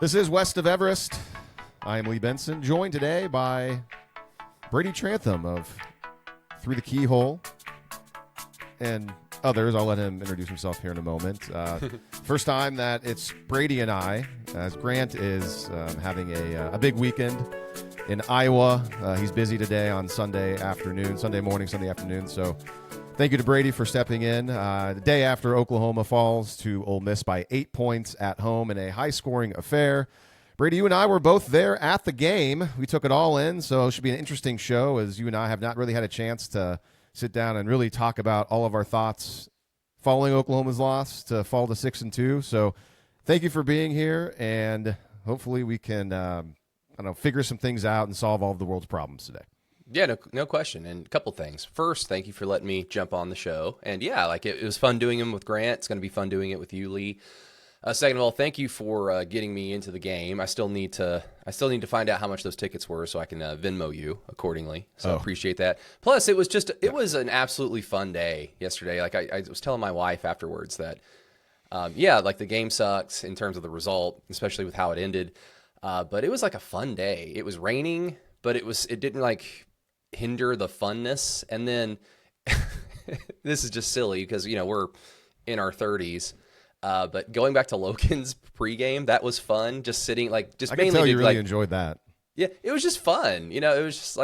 This is West of Everest. I am Lee Benson, joined today by Brady Trantham of Through the Keyhole and others. I'll let him introduce himself here in a moment. First time that it's Brady and I, as Grant is having a big weekend in Iowa. He's busy today on Sunday morning, Sunday afternoon. So thank you to Brady for stepping in. The day after Oklahoma falls to Ole Miss by 8 points at home in a high-scoring affair. Brady, you and I were both there at the game. We took it all in, so it should be an interesting show as you and I have not really had a chance to sit down and really talk about all of our thoughts following Oklahoma's loss to fall to 6-2. So thank you for being here, and hopefully we can figure some things out and solve all of the world's problems today. Yeah, no question. And a couple things. First, thank you for letting me jump on the show. And yeah, it was fun doing them with Grant. It's going to be fun doing it with you, Lee. Second of all, thank you for getting me into the game. I still need to find out how much those tickets were so I can Venmo you accordingly. So I appreciate that. Plus, it was an absolutely fun day yesterday. I was telling my wife afterwards that, the game sucks in terms of the result, especially with how it ended. But it was like a fun day. It was raining, but it didn't hinder the funness. And then this is just silly because, we're in our 30s. But going back to Logan's pregame, that was fun. Just sitting, I can tell you really enjoyed that. Yeah, it was just fun. It was just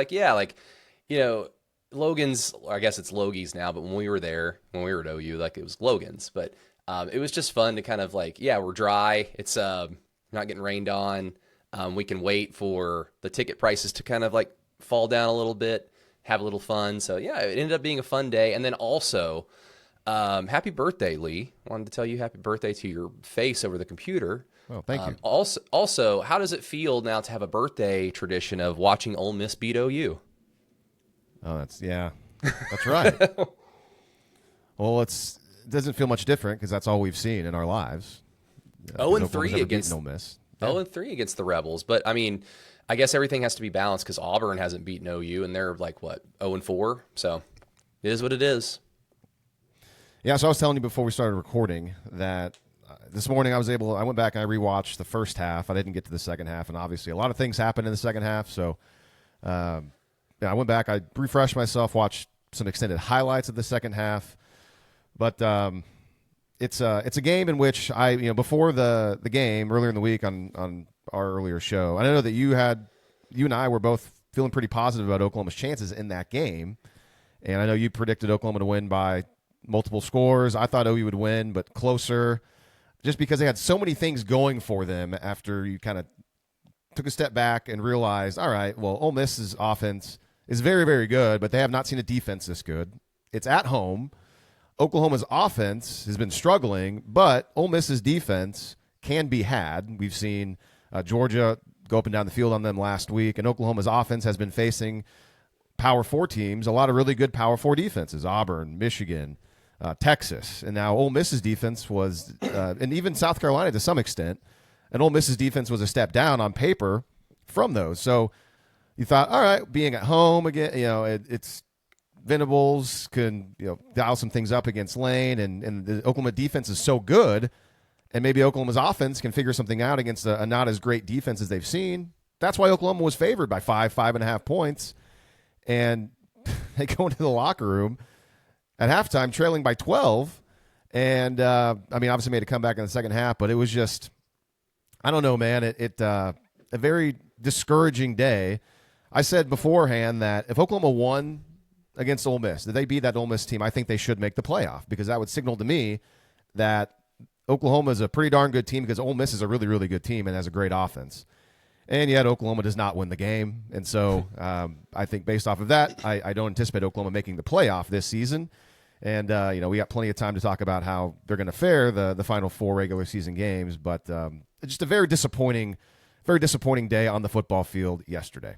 Logan's, I guess it's Logie's now, but when we were there, when we were at OU, it was Logan's. But it was just fun to kind of we're dry. It's not getting rained on. We can wait for the ticket prices to kind of fall down a little bit, have a little fun. So yeah, it ended up being a fun day. And then also, happy birthday, Lee. Wanted to tell you happy birthday to your face over the computer. Well, thank you. Also, how does it feel now to have a birthday tradition of watching Ole Miss beat OU? Oh, that's right. Well, it doesn't feel much different because that's all we've seen in our lives. 0-3 against Ole Miss. 0-3 against the Rebels, but I mean, I guess everything has to be balanced because Auburn hasn't beaten OU, and they're 0-4. So it is what it is. Yeah, so I was telling you before we started recording that this morning I went back and I rewatched the first half. I didn't get to the second half, and obviously a lot of things happened in the second half. So I went back, I refreshed myself, watched some extended highlights of the second half. But it's a game in which before the game earlier in the week on our earlier show, I know that you and I were both feeling pretty positive about Oklahoma's chances in that game, and I know you predicted Oklahoma to win by multiple scores. I thought OU would win, but closer, just because they had so many things going for them after you kind of took a step back and realized, all right, well, Ole Miss's offense is very, very good, but they have not seen a defense this good. It's at home. Oklahoma's offense has been struggling, but Ole Miss's defense can be had. We've seen Georgia go up and down the field on them last week, and Oklahoma's offense has been facing Power 4 teams, a lot of really good Power 4 defenses, Auburn, Michigan, Texas, and now Ole Miss's defense was, and even South Carolina to some extent, and Ole Miss's defense was a step down on paper from those. So you thought, all right, being at home again, it's Venables can dial some things up against Lane, and the Oklahoma defense is so good, and maybe Oklahoma's offense can figure something out against a not as great defense as they've seen. That's why Oklahoma was favored by 5.5 points, and they go into the locker room at halftime trailing by 12, and obviously made a comeback in the second half, but it was just, I don't know, man, a very discouraging day. I said beforehand that if Oklahoma won against Ole Miss, that they beat that Ole Miss team, I think they should make the playoff, because that would signal to me that Oklahoma is a pretty darn good team, because Ole Miss is a really, really good team and has a great offense. And yet Oklahoma does not win the game. And so I think based off of that, I don't anticipate Oklahoma making the playoff this season. And, we got plenty of time to talk about how they're going to fare the final 4 regular season games. But just a very disappointing day on the football field yesterday.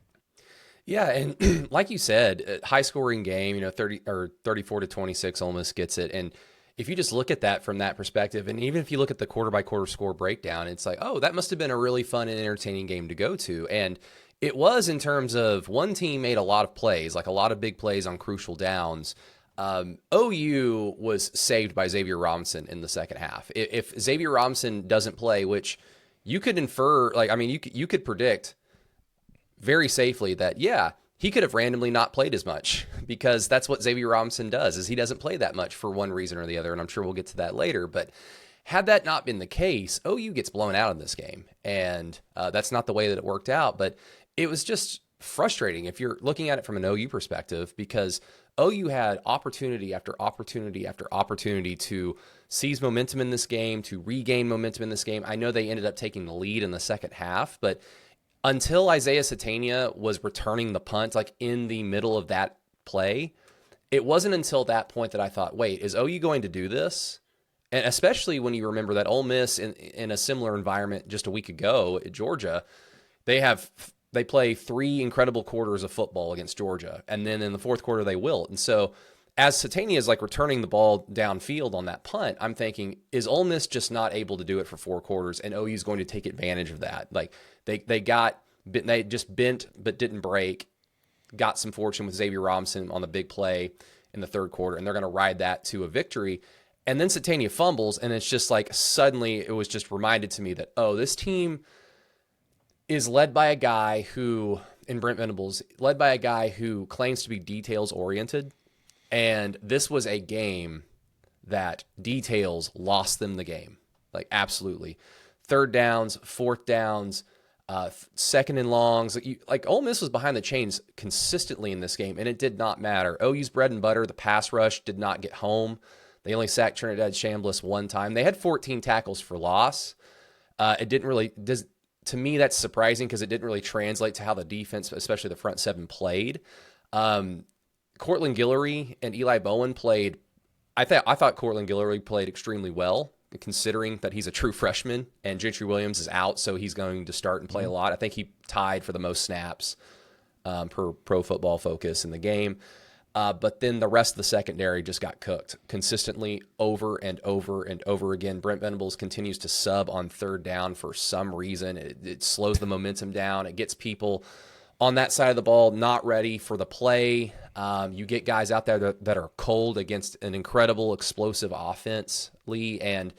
Yeah, and like you said, high-scoring game, 34-26, Ole Miss gets it. And if you just look at that from that perspective, and even if you look at the quarter-by-quarter score breakdown, it's that must have been a really fun and entertaining game to go to. And it was, in terms of one team made a lot of plays, a lot of big plays on crucial downs. OU was saved by Xavier Robinson in the second half. If Xavier Robinson doesn't play, which you could infer, like, I mean, you could predict very safely that, yeah, he could have randomly not played as much because that's what Xavier Robinson does, is he doesn't play that much for one reason or the other, and I'm sure we'll get to that later. But had that not been the case, OU gets blown out in this game, and that's not the way that it worked out. But it was just frustrating if you're looking at it from an OU perspective, because OU had opportunity after opportunity after opportunity to seize momentum in this game, to regain momentum in this game. I know they ended up taking the lead in the second half, but until Isaiah Satania was returning the punt, like in the middle of that play, it wasn't until that point that I thought, wait, is OU going to do this? And especially when you remember that Ole Miss in a similar environment just a week ago at Georgia, they play 3 incredible quarters of football against Georgia, and then in the fourth quarter they wilt. And so as Satania is like returning the ball downfield on that punt, I'm thinking, is Ole Miss just not able to do it for 4 quarters, and OU is going to take advantage of that? Like they just bent but didn't break, got some fortune with Xavier Robinson on the big play in the third quarter, and they're going to ride that to a victory. And then Satania fumbles, and it's just like suddenly it was just reminded to me that, oh, this team is led by a guy who, in Brent Venables, led by a guy who claims to be details oriented. And this was a game that details lost them the game. Like, absolutely. Third downs, fourth downs, second and longs. Like Ole Miss was behind the chains consistently in this game, and it did not matter. OU's bread and butter, the pass rush, did not get home. They only sacked Trinidad Chambliss one time. They had 14 tackles for loss. It didn't really... To me, that's surprising because it didn't really translate to how the defense, especially the front seven, played. Cortland Guillory and Eli Bowen played. I thought Cortland Guillory played extremely well, considering that he's a true freshman and Gentry Williams is out, so he's going to start and play a lot. I think he tied for the most snaps per Pro Football Focus in the game. But then the rest of the secondary just got cooked consistently over and over and over again. Brent Venables continues to sub on third down for some reason. It slows the momentum down. It gets people on that side of the ball not ready for the play. You get guys out there that are cold against an incredible, explosive offense, Lee. And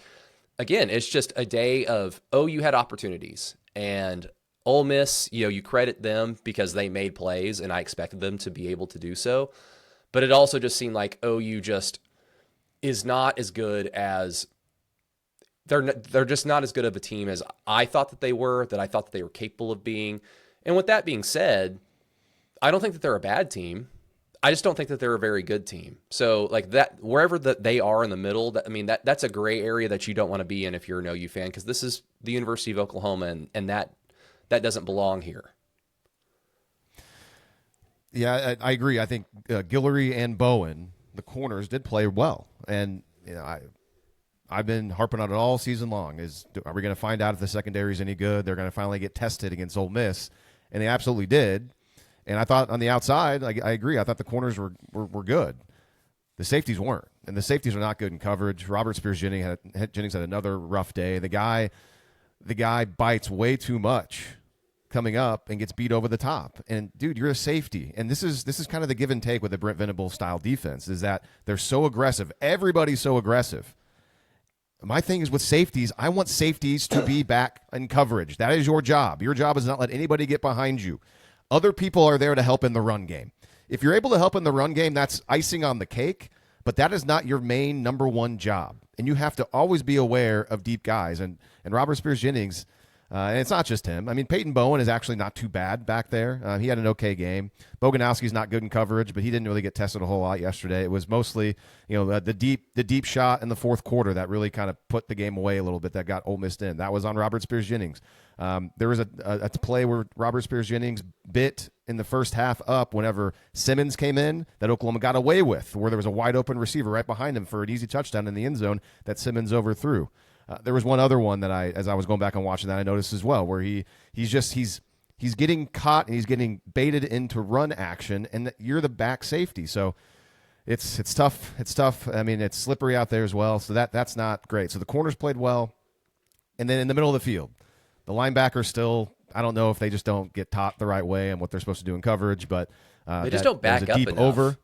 again, it's just a day of, you had opportunities. And Ole Miss, you credit them because they made plays, and I expected them to be able to do so. But it also just seemed like OU just is not as good as they're just not as good of a team as I thought that they were, that I thought that they were capable of being. And with that being said, I don't think that they're a bad team. I just don't think that they're a very good team. So like that, wherever that they are in the middle, that's a gray area that you don't want to be in if you're an OU fan, because this is the University of Oklahoma, and that doesn't belong here. Yeah, I agree. I think Guillory and Bowen, the corners, did play well. And I've been harping on it all season long. Are we going to find out if the secondary is any good? They're going to finally get tested against Ole Miss. And they absolutely did. And I thought on the outside, I agree, I thought the corners were good. The safeties weren't. And the safeties are not good in coverage. Robert Spears-Jennings had another rough day. The guy bites way too much coming up and gets beat over the top. And dude, you're a safety. And this is kind of the give and take with the Brent Venables style defense, is that they're so aggressive. Everybody's so aggressive. My thing is with safeties, I want safeties to be back in coverage. That is your job. Your job is not let anybody get behind you. Other people are there to help in the run game. If you're able to help in the run game, that's icing on the cake, but that is not your main number one job. And you have to always be aware of deep guys. And Robert Spears-Jennings, and it's not just him. I mean, Peyton Bowen is actually not too bad back there. He had an okay game. Boganowski's not good in coverage, but he didn't really get tested a whole lot yesterday. It was mostly, the deep shot in the fourth quarter that really kind of put the game away a little bit, that got Ole Miss in. That was on Robert Spears-Jennings. There was a play where Robert Spears-Jennings bit in the first half up whenever Simmons came in that Oklahoma got away with, where there was a wide open receiver right behind him for an easy touchdown in the end zone that Simmons overthrew. There was one other one that as I was going back and watching that, I noticed as well, where he's getting caught and he's getting baited into run action, and you're the back safety. So it's tough. It's tough. I mean, it's slippery out there as well. So that's not great. So the corners played well. And then in the middle of the field, the linebackers still, I don't know if they just don't get taught the right way and what they're supposed to do in coverage, but they just don't back up deep enough. over.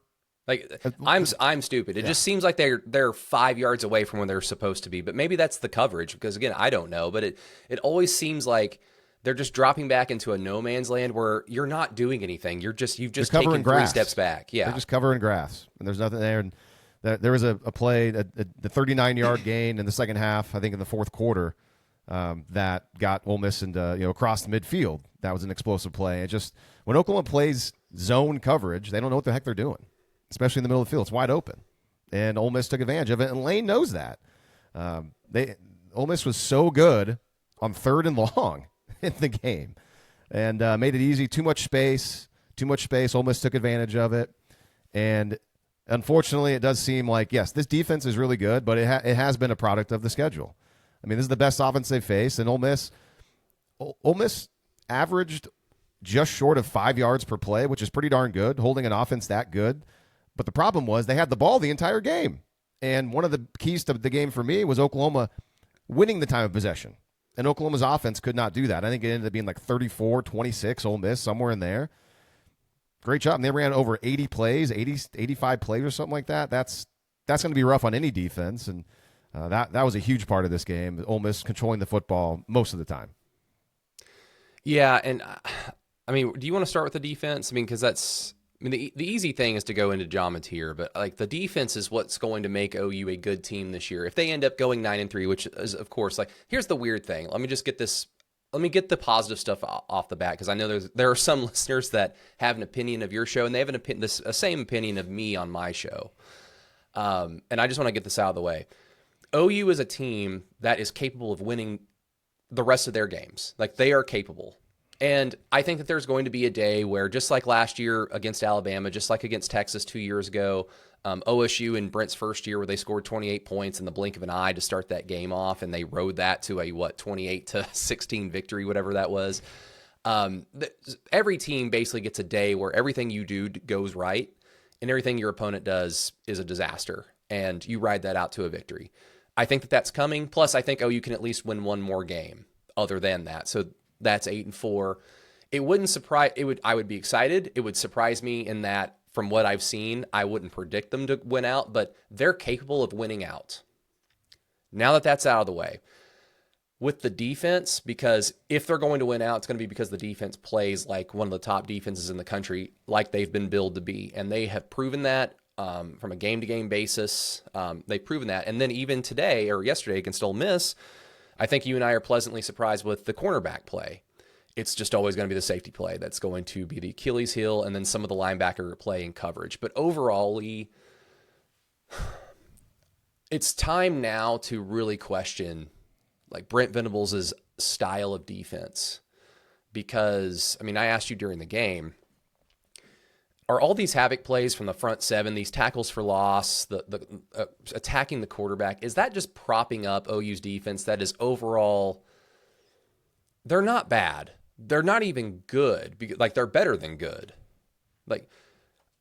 Like I'm stupid. It just seems like they're 5 yards away from where they're supposed to be. But maybe that's the coverage because again, I don't know. But it always seems like they're just dropping back into a no man's land where you're not doing anything. You've just taken three steps back. Yeah, they're just covering grass, and there's nothing there. And there was a play, the 39-yard gain in the second half, I think in the fourth quarter, that got Ole Miss into across the midfield. That was an explosive play. It just when Oklahoma plays zone coverage, they don't know what the heck they're doing, especially in the middle of the field. It's wide open, and Ole Miss took advantage of it. And Lane knows that. Ole Miss was so good on 3rd and long in the game, and made it easy. Too much space. Ole Miss took advantage of it, and unfortunately, it does seem like yes, this defense is really good, but it has been a product of the schedule. I mean, this is the best offense they've faced, and Ole Miss averaged just short of 5 yards per play, which is pretty darn good, holding an offense that good. But the problem was they had the ball the entire game. And one of the keys to the game for me was Oklahoma winning the time of possession. And Oklahoma's offense could not do that. I think it ended up being like 34-26 Ole Miss, somewhere in there. Great job. And they ran over 80 plays, 85 plays or something like that. That's going to be rough on any defense. And that was a huge part of this game. Ole Miss controlling the football most of the time. Yeah, and I mean, do you want to start with the defense? I mean, because the easy thing is to go into Jamatir, but like the defense is what's going to make OU a good team this year. If they end up going 9-3, which is of course like here's the weird thing. Let me get the positive stuff off the bat because I know there are some listeners that have an opinion of your show and they have the same opinion of me on my show. And I just want to get this out of the way. OU is a team that is capable of winning the rest of their games. Like they are capable. And I think that there's going to be a day where just like last year against Alabama, just like against Texas 2 years ago, OSU in Brent's first year where they scored 28 points in the blink of an eye to start that game off. And they rode that to a 28-16 victory, whatever that was. Every team basically gets a day where everything you do goes right and everything your opponent does is a disaster. And you ride that out to a victory. I think that that's coming. Plus, I think OU can at least win one more game other than that. So that's 8-4. It wouldn't surprise. I would be excited. It would surprise me in that from what I've seen, I wouldn't predict them to win out, but they're capable of winning out. Now that that's out of the way, with the defense, because if they're going to win out, it's going to be because the defense plays like one of the top defenses in the country, like they've been billed to be, and they have proven that. From a game-to-game basis, they've proven that. And then even today or yesterday against Ole Miss, I think you and I are pleasantly surprised with the cornerback play. It's just always going to be the safety play that's going to be the Achilles heel and then some of the linebacker play and coverage. But overall, it's time now to really question like Brent Venables' style of defense. Because, I mean, I asked you during the game, are all these havoc plays from the front seven, these tackles for loss, the attacking the quarterback, is that just propping up OU's defense that is overall, they're not bad. They're not even good. Like, they're better than good. Like,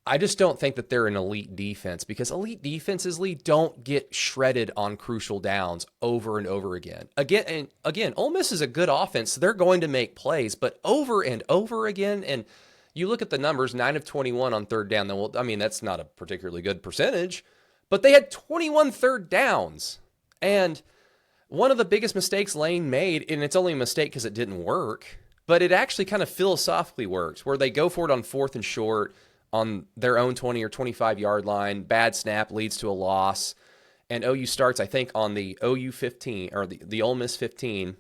I just don't think that they're an elite defense because elite defenses, Lee, don't get shredded on crucial downs over and over again. Again, Ole Miss is a good offense. So they're going to make plays, but over and over again, and you look at the numbers, 9 of 21 on third down. Then, well, I mean, that's not a particularly good percentage, but they had 21 third downs. And one of the biggest mistakes Lane made, and it's only a mistake because it didn't work, but it actually kind of philosophically works, where they go for it on 4th and short on their own 20 or 25-yard line. Bad snap leads to a loss. And OU starts, I think, on the OU 15, or the Ole Miss 15,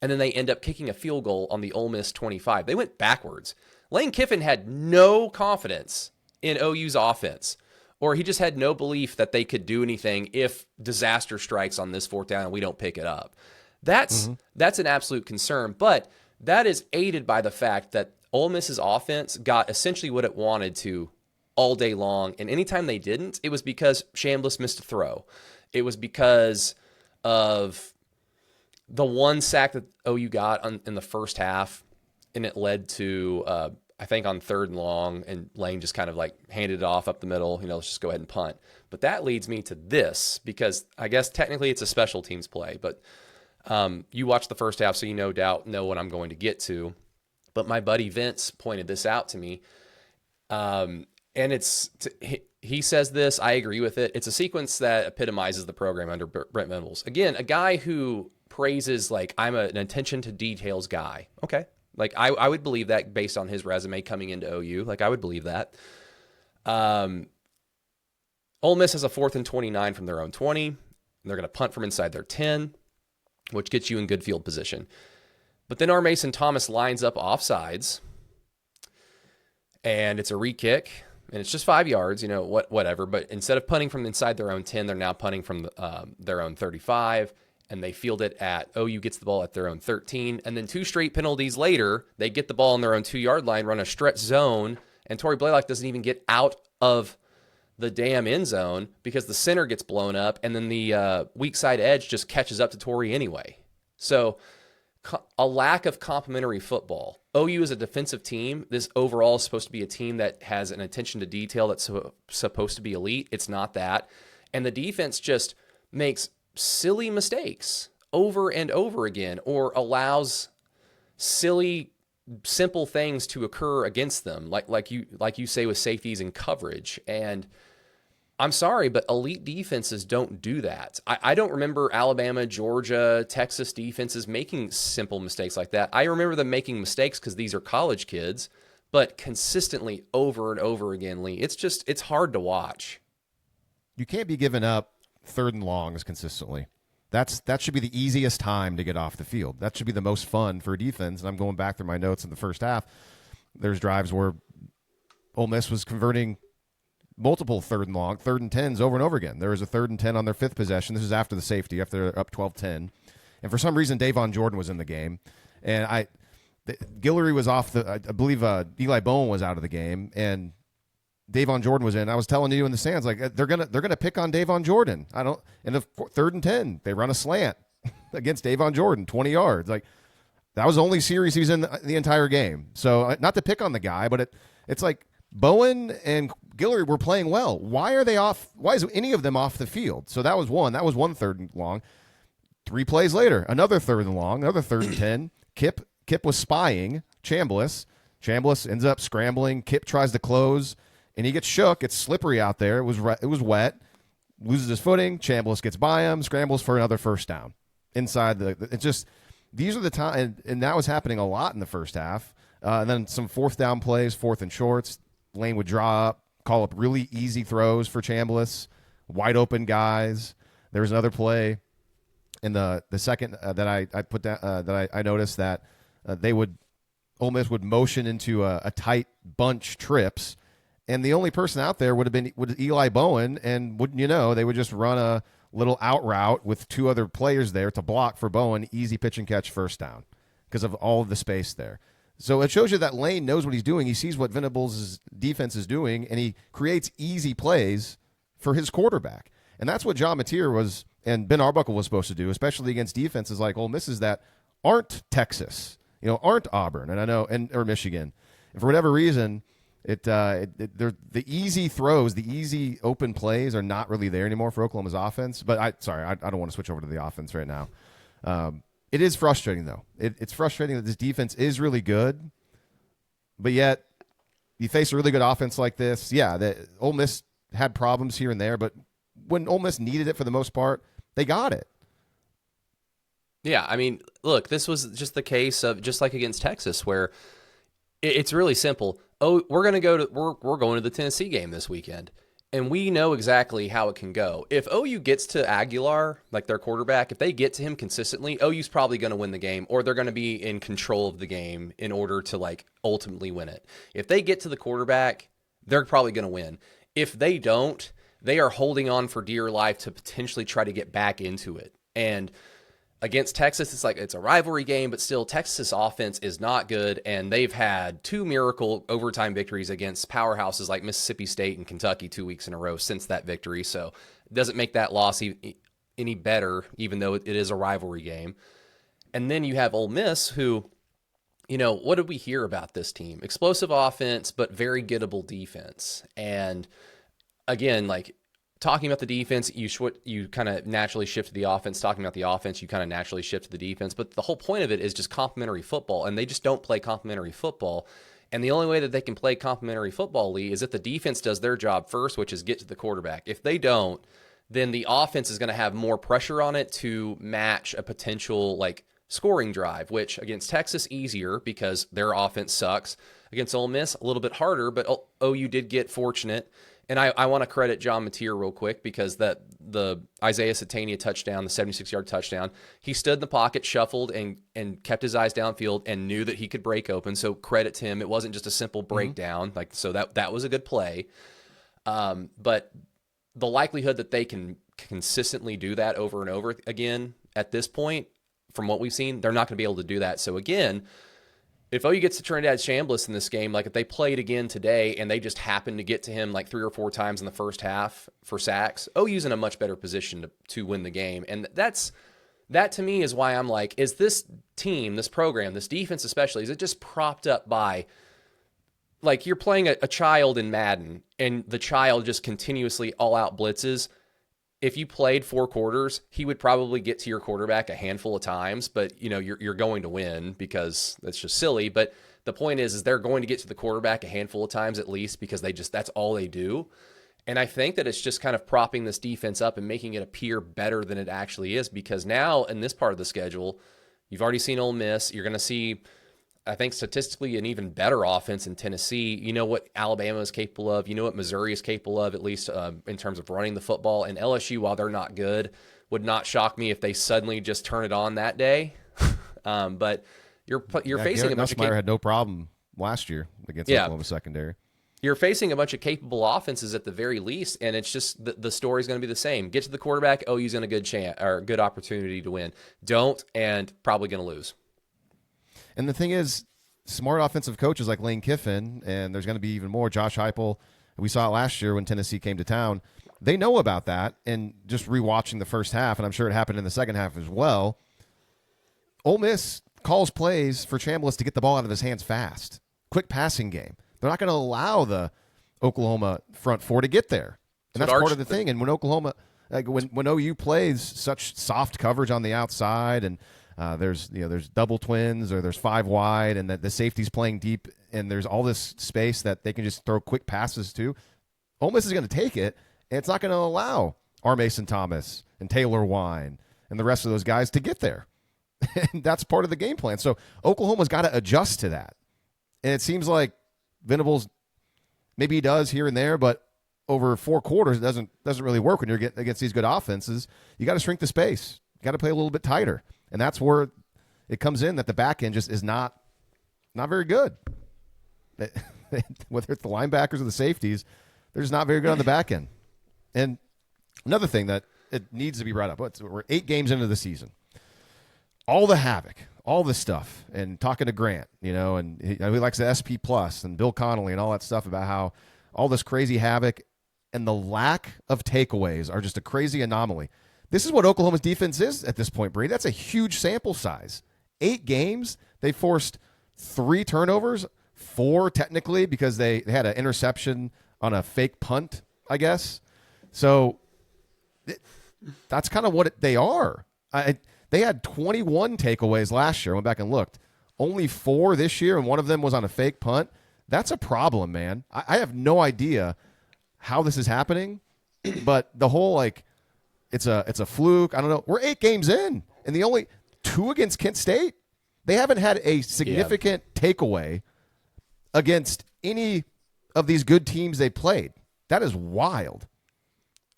and then they end up kicking a field goal on the Ole Miss 25. They went backwards. Lane Kiffin had no confidence in OU's offense, or he just had no belief that they could do anything if disaster strikes on this 4th down and we don't pick it up. That's an absolute concern, but that is aided by the fact that Ole Miss's offense got essentially what it wanted to all day long, and anytime they didn't, it was because Chambliss missed a throw. It was because of the one sack that OU got in the first half, and it led to, I think, on 3rd and long, and Lane just kind of like handed it off up the middle. Let's just go ahead and punt. But that leads me to this, because I guess technically it's a special teams play, but you watched the first half, so you no doubt know what I'm going to get to. But my buddy Vince pointed this out to me. And he says this, I agree with it. It's a sequence that epitomizes the program under Brent Venables. Again, a guy who praises, like, I'm an attention to details guy. Okay. Like, I would believe that based on his resume coming into OU. Like, I would believe that. Ole Miss has a 4th and 29 from their own 20. They're going to punt from inside their 10, which gets you in good field position. But then our Mason Thomas lines up offsides, and it's a re-kick, and it's just 5 yards, whatever. But instead of punting from inside their own 10, they're now punting from their own 35, and they field it at OU gets the ball at their own 13. And then 2 straight penalties later, they get the ball on their own 2-yard line, run a stretch zone, and Torrey Blaylock doesn't even get out of the damn end zone because the center gets blown up, and then the weak side edge just catches up to Torrey anyway. So a lack of complementary football. OU is a defensive team. This overall is supposed to be a team that has an attention to detail that's supposed to be elite. It's not that. And the defense just makes silly mistakes over and over again, or allows silly, simple things to occur against them, like you say with safeties and coverage. And I'm sorry, but elite defenses don't do that. I don't remember Alabama, Georgia, Texas defenses making simple mistakes like that. I remember them making mistakes because these are college kids, but consistently over and over again, Lee, it's hard to watch. You can't be giving up 3rd and longs consistently. That should be the easiest time to get off the field. That should be the most fun for a defense. And I'm going back through my notes in the first half. There's drives where Ole Miss was converting multiple 3rd and 10s over and over again. There was a 3rd and 10 on their 5th possession. This is after the safety, after they're up 12-10. And for some reason, Davon Jordan was in the game. And Guillory was off I believe Eli Bowen was out of the game. And Davon Jordan was in. I was telling you in the stands, like, they're gonna pick on Davon Jordan. In the 3rd and 10, they run a slant against Davon Jordan, 20 yards. Like, that was the only series he was in the entire game. So not to pick on the guy, but it's like Bowen and Guillory were playing well. Why are they off? Why is any of them off the field? So that was one. That was 1 3rd and long. 3 plays later, another 3rd and long, another 3rd and 10. Kip was spying Chambliss. Chambliss ends up scrambling. Kip tries to close, and he gets shook. It's slippery out there. It was wet. Loses his footing. Chambliss gets by him. Scrambles for another 1st down inside it's just, these are the time, and that was happening a lot in the first half. And then some 4th down plays, 4th and shorts. Lane would draw up, call up really easy throws for Chambliss, wide open guys. There was another play in the second that I put down that I noticed that Ole Miss would motion into a tight bunch trips, and the only person out there would Eli Bowen, and wouldn't you know, they would just run a little out route with 2 other players there to block for Bowen, easy pitch and catch 1st down because of all of the space there. So it shows you that Lane knows what he's doing. He sees what Venables' defense is doing, and he creates easy plays for his quarterback. And that's what John Mateer was and Ben Arbuckle was supposed to do, especially against defenses like Ole Miss that aren't Texas, aren't Auburn, or Michigan. And for whatever reason, the easy throws, the easy open plays are not really there anymore for Oklahoma's offense. But I don't want to switch over to the offense right now. It is frustrating, though. It's frustrating that this defense is really good, but yet you face a really good offense like this. Yeah, Ole Miss had problems here and there, but when Ole Miss needed it for the most part, they got it. Yeah, I mean, look, this was just the case of just like against Texas, where it's really simple. Oh, we're going to the Tennessee game this weekend, and we know exactly how it can go. If OU gets to Aguilar, like their quarterback, if they get to him consistently, OU's probably going to win the game, or they're going to be in control of the game in order to ultimately win it. If they get to the quarterback, they're probably going to win. If they don't, they are holding on for dear life to potentially try to get back into it. And against Texas, it's a rivalry game, but still Texas offense is not good, and they've had 2 miracle overtime victories against powerhouses like Mississippi State and Kentucky 2 weeks in a row since that victory. So it doesn't make that loss any better, even though it is a rivalry game. And then you have Ole Miss, who, what did we hear about this team? Explosive offense, but very gettable defense. And again, talking about the defense, you kind of naturally shift to the offense. Talking about the offense, you kind of naturally shift to the defense. But the whole point of it is just complementary football, and they just don't play complementary football. And the only way that they can play complementary football, Lee, is if the defense does their job first, which is get to the quarterback. If they don't, then the offense is going to have more pressure on it to match a potential scoring drive, which against Texas, easier because their offense sucks. Against Ole Miss, a little bit harder, but OU did get fortunate. And I want to credit John Mateer real quick because the Isaiah Satania touchdown, the 76-yard touchdown, he stood in the pocket, shuffled, and kept his eyes downfield and knew that he could break open. So credit to him. It wasn't just a simple breakdown. So that was a good play. But the likelihood that they can consistently do that over and over again at this point, from what we've seen, they're not going to be able to do that. So again, if OU gets to Trinidad Chambliss in this game, if they played again today and they just happen to get to him 3 or 4 times in the first half for sacks, OU's in a much better position to win the game. And that to me is why I'm is this team, this program, this defense especially, is it just propped up by, you're playing a child in Madden and the child just continuously all-out blitzes. If you played 4 quarters, he would probably get to your quarterback a handful of times, but you're going to win because that's just silly. But the point is they're going to get to the quarterback a handful of times at least because that's all they do. And I think that it's just kind of propping this defense up and making it appear better than it actually is, because now in this part of the schedule, you've already seen Ole Miss. You're going to see, I think, statistically an even better offense in Tennessee. You know what Alabama is capable of. You know what Missouri is capable of, at least in terms of running the football. And LSU, while they're not good, would not shock me if they suddenly just turn it on that day. But you're facing a bunch of had no problem last year against Oklahoma secondary. You're facing a bunch of capable offenses at the very least, and it's just the story's going to be the same. Get to the quarterback, OU's in a good chance or good opportunity to win. Don't, and probably going to lose. And the thing is, smart offensive coaches like Lane Kiffin, and there's going to be even more, Josh Heupel, we saw it last year when Tennessee came to town, they know about that. And just rewatching the first half, and I'm sure it happened in the second half as well, Ole Miss calls plays for Chambliss to get the ball out of his hands fast. Quick passing game. They're not going to allow the Oklahoma front four to get there. And that's part of the thing. And when Oklahoma, when OU plays such soft coverage on the outside, and there's double twins or there's 5 wide, and that the safety's playing deep, and there's all this space that they can just throw quick passes to, Ole Miss is going to take it, and it's not going to allow R. Mason Thomas and Taylor Wine and the rest of those guys to get there. And that's part of the game plan. So Oklahoma's got to adjust to that. And it seems like Venables, maybe he does here and there, but over 4 quarters, it doesn't really work when you're getting against these good offenses. You got to shrink the space. You got to play a little bit tighter. And that's where it comes in that the back end just is not very good. Whether it's the linebackers or the safeties, they're just not very good on the back end. And another thing that it needs to be brought up, we're 8 games into the season. All the havoc, all this stuff, and talking to Grant, and he likes the SP Plus and Bill Connolly and all that stuff about how all this crazy havoc and the lack of takeaways are just a crazy anomaly. This is what Oklahoma's defense is at this point, Brady. That's a huge sample size. 8 games, they forced 3 turnovers, 4 technically because they had an interception on a fake punt, I guess. So that's kind of what they are. They had 21 takeaways last year. I went back and looked. Only 4 this year, and one of them was on a fake punt. That's a problem, man. I have no idea how this is happening, but the whole, it's a fluke. I don't know. We're 8 games in, and the only 2 against Kent State. They haven't had a significant takeaway against any of these good teams they played. That is wild.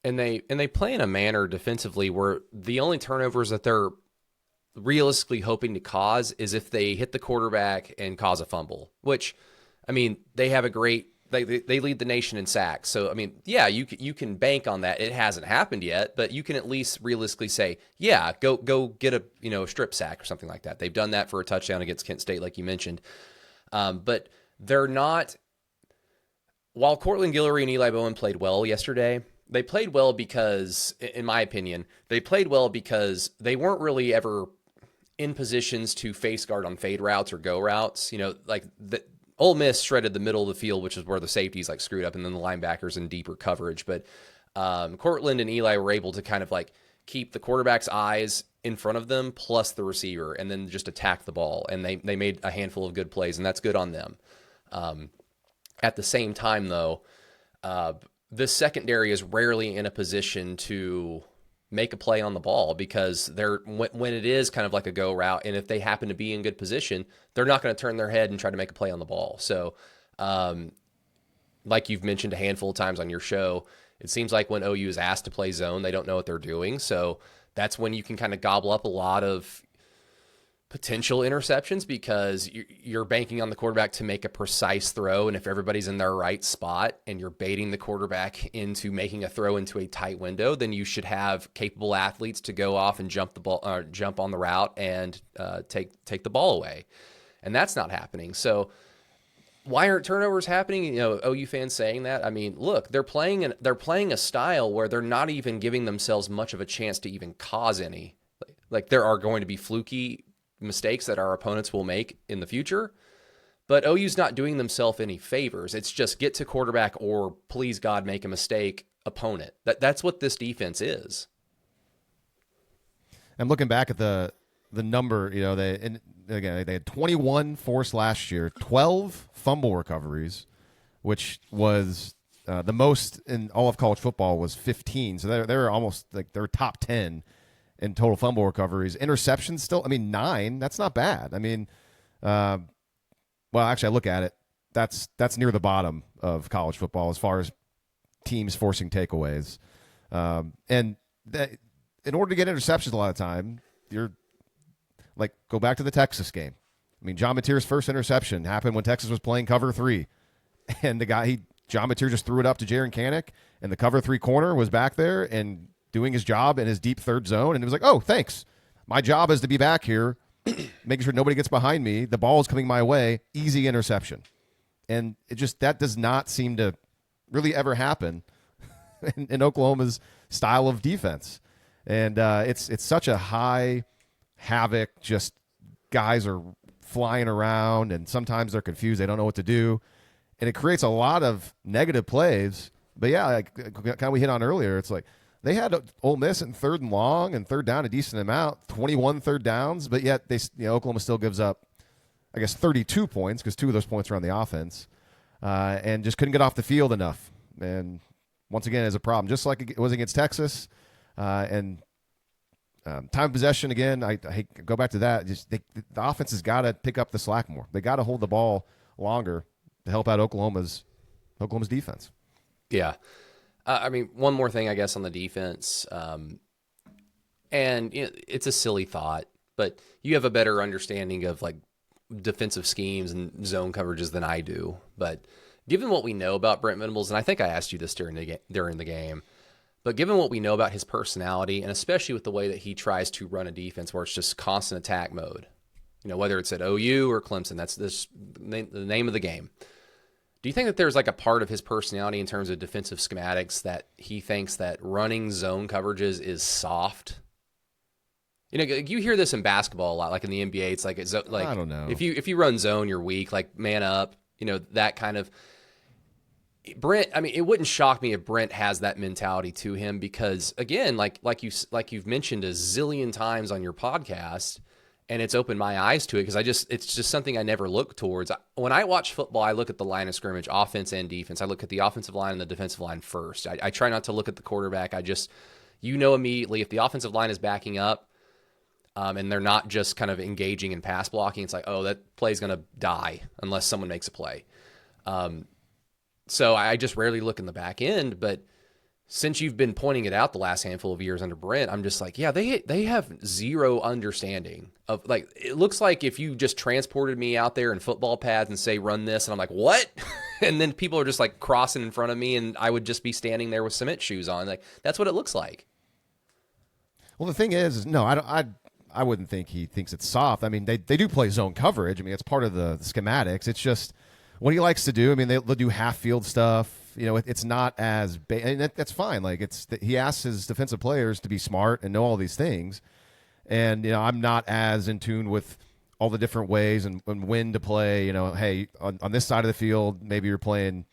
And they play in a manner defensively where the only turnovers that they're realistically hoping to cause is if they hit the quarterback and cause a fumble, which, they have a great they lead the nation in sacks. So, you can bank on that. It hasn't happened yet, but you can at least realistically say, yeah, go get a strip sack or something like that. They've done that for a touchdown against Kent State, like you mentioned. But they're not, while Cortland Guillory and Eli Bowen played well yesterday, they played well because, in my opinion, they weren't really ever in positions to face guard on fade routes or go routes. Ole Miss shredded the middle of the field, which is where the safeties screwed up, and then the linebackers in deeper coverage. But Cortland and Eli were able to kind of keep the quarterback's eyes in front of them plus the receiver, and then just attack the ball. And they made a handful of good plays, and that's good on them. At the same time, though, this secondary is rarely in a position to make a play on the ball because when it is kind of like a go route, and if they happen to be in good position, they're not going to turn their head and try to make a play on the ball. So, like you've mentioned a handful of times on your show, it seems like when OU is asked to play zone, they don't know what they're doing. So that's when you can kind of gobble up a lot of potential interceptions because you're banking on the quarterback to make a precise throw. And if everybody's in their right spot and you're baiting the quarterback into making a throw into a tight window, then you should have capable athletes to go off and jump on the route and take the ball away. And that's not happening. So why aren't turnovers happening? You know, OU fans saying that. I mean, look, they're playing a style where they're not even giving themselves much of a chance to even cause any. Like there are going to be fluky mistakes that our opponents will make in the future, but OU's not doing themselves any favors. It's just get to quarterback or please God make a mistake opponent. That's what this defense is. I'm looking back at the number, you know, they had 21 forced last year, 12 fumble recoveries, which was the most in all of college football was 15. So they're almost like they're top 10 in total fumble recoveries. Interceptions still, I mean, 9, that's not bad. I mean, well, actually, I look at it, that's near the bottom of college football as far as teams forcing takeaways. And that, in order to get interceptions a lot of time, you're like, go back to the Texas game. I mean, John Mateer's first interception happened when Texas was playing cover 3. And John Mateer just threw it up to Jaron Kanek, and the cover 3 corner was back there and doing his job in his deep third zone. And it was like, oh, thanks. My job is to be back here, making sure nobody gets behind me. The ball is coming my way. Easy interception. And that does not seem to really ever happen in Oklahoma's style of defense. And it's such a high havoc, just guys are flying around, and sometimes they're confused. They don't know what to do. And it creates a lot of negative plays. But, yeah, like kind of we hit on earlier, it's like, they had Ole Miss in 3rd and long and 3rd down a decent amount, 21 third downs, but yet Oklahoma still gives up, I guess, 32 points because 2 of those points are on the offense, and just couldn't get off the field enough. And once again, is a problem, just like it was against Texas. And time of possession, again, I go back to that. The offense has got to pick up the slack more. They got to hold the ball longer to help out Oklahoma's defense. Yeah. I mean, one more thing, I guess, on the defense, and it's a silly thought, but you have a better understanding of like defensive schemes and zone coverages than I do. But given what we know about Brent Venables, and I think I asked you this during the game, but given what we know about his personality, and especially with the way that he tries to run a defense where it's just constant attack mode, you know, whether it's at OU or Clemson, that's the name of the game. Do you think that there's like a part of his personality in terms of defensive schematics that he thinks that running zone coverages is soft? You know, you hear this in basketball a lot, like in the NBA. It's like I don't know. If you run zone, you're weak. Like man up. You know, that kind of. Brent, I mean, it wouldn't shock me if Brent has that mentality to him because, again, like you've mentioned a zillion times on your podcast, and it's opened my eyes to it because it's just something I never look towards. When I watch football, I look at the line of scrimmage, offense and defense. I look at the offensive line and the defensive line first. I try not to look at the quarterback. Immediately if the offensive line is backing up and they're not just kind of engaging in pass blocking, it's like, oh, that play's going to die unless someone makes a play. So I just rarely look in the back end, but since you've been pointing it out the last handful of years under Brent, I'm just like, yeah, they have zero understanding of, like, it looks like if you just transported me out there in football pads and say, run this, and I'm like, what? And then people are just like crossing in front of me and I would just be standing there with cement shoes on. Like, that's what it looks like. Well, the thing is no, I wouldn't think he thinks it's soft. I mean, they do play zone coverage. I mean, it's part of the schematics. It's just what he likes to do. I mean, they'll do half field stuff. You know, it's not as and that's fine. Like he asks his defensive players to be smart and know all these things. And you know, I'm not as in tune with all the different ways and when to play. You know, hey, on this side of the field, maybe you're playing,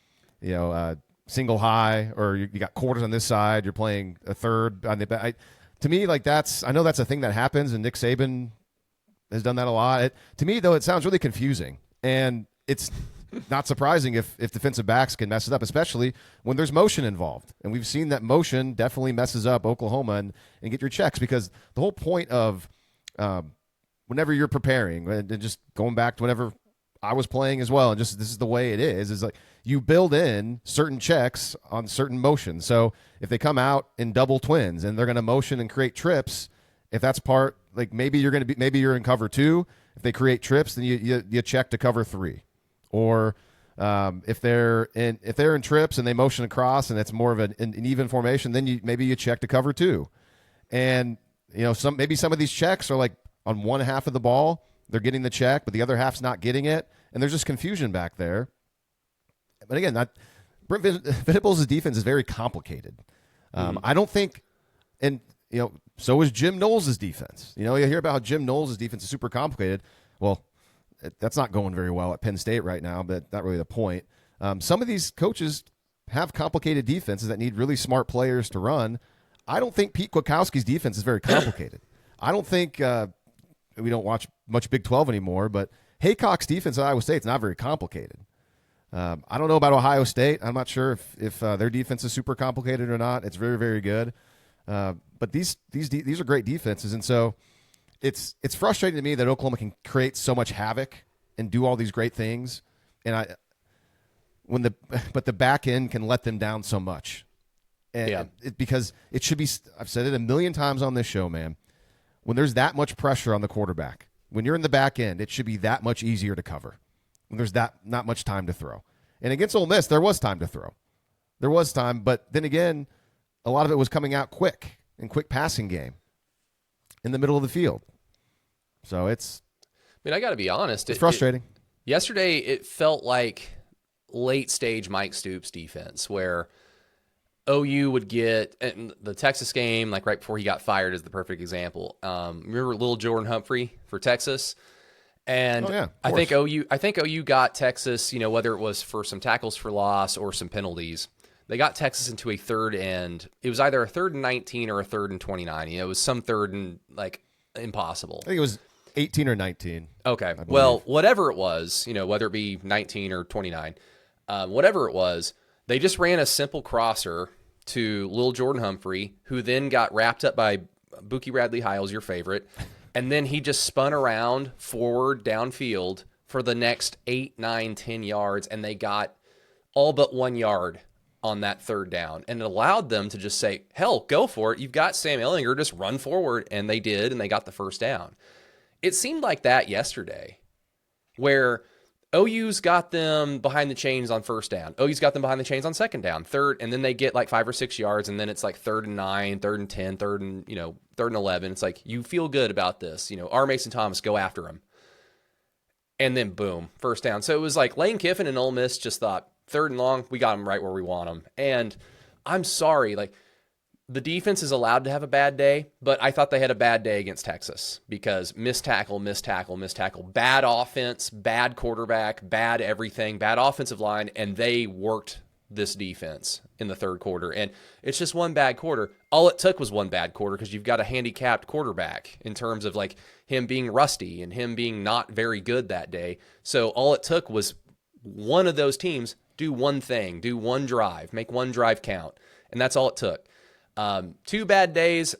you know, single high, or you got quarters on this side. You're playing a third on the. To me, like I know that's a thing that happens, and Nick Saban has done that a lot. To me, though, it sounds really confusing, and it's not surprising if defensive backs can mess it up, especially when there's motion involved. And we've seen that motion definitely messes up Oklahoma and get your checks, because the whole point of whenever you're preparing, and just going back to whenever I was playing as well, and just this is the way it is like you build in certain checks on certain motions. So if they come out in double twins and they're going to motion and create trips, if that's part, like maybe you're in cover 2. If they create trips, then you check to cover 3. Or if they're in trips and they motion across and it's more of an even formation, then maybe you check to cover 2. And some of these checks are like on one half of the ball, they're getting the check, but the other half's not getting it, and there's just confusion back there. But again, Brent Venables' defense is very complicated. I don't think, and so is Jim Knowles' defense. You hear about how Jim Knowles' defense is super complicated. Well, that's not going very well at Penn State right now, but not really the point. Some of these coaches have complicated defenses that need really smart players to run. I don't think Pete Kwiatkowski's defense is very complicated. I don't think we don't watch much Big 12 anymore, but Haycock's defense at Iowa State is not very complicated. I don't know about Ohio State. I'm not sure if their defense is super complicated or not. It's very, very good. But these are great defenses, and so it's frustrating to me that Oklahoma can create so much havoc and do all these great things, and but the back end can let them down so much. And because it should be. I've said it a million times on this show, man. When there's that much pressure on the quarterback, when you're in the back end, it should be that much easier to cover. When there's not much time to throw. And against Ole Miss, there was time to throw. There was time, but then again, a lot of it was coming out quick passing game in the middle of the field. So I got to be honest. It's frustrating. Yesterday, it felt like late stage Mike Stoops defense, where OU would get, and the Texas game, like right before he got fired, is the perfect example. Remember Lil Jordan Humphrey for Texas? And I think OU got Texas, whether it was for some tackles for loss or some penalties, they got Texas into a third and it was either a 3rd and 19 or a 3rd and 29. It was some third and impossible. I think it was 18 or 19. Okay. Well, whatever it was, whether it be 19 or 29, whatever it was, they just ran a simple crosser to Lil Jordan Humphrey, who then got wrapped up by Buki Radley-Hiles, your favorite. And then he just spun around forward downfield for the next 8, 9, 10 yards, and they got all but 1 yard on that third down. And it allowed them to just say, hell, go for it. You've got Sam Ehlinger, just run forward. And they did, and they got the first down. It seemed like that yesterday, where OU's got them behind the chains on first down. OU's got them behind the chains on second down, third, and then they get like 5 or 6 yards, and then it's like 3rd and 9, 3rd and 10, 3rd and 11. It's like, you feel good about this. R. Mason Thomas, go after him. And then boom, first down. So it was like Lane Kiffin and Ole Miss just thought, 3rd and long, we got them right where we want them. And I'm sorry, the defense is allowed to have a bad day, but I thought they had a bad day against Texas because missed tackle, bad offense, bad quarterback, bad everything, bad offensive line, and they worked this defense in the third quarter. And it's just one bad quarter. All it took was one bad quarter because you've got a handicapped quarterback in terms of him being rusty and him being not very good that day. So all it took was one of those teams do one thing, do one drive, make one drive count, and that's all it took. 2 bad days,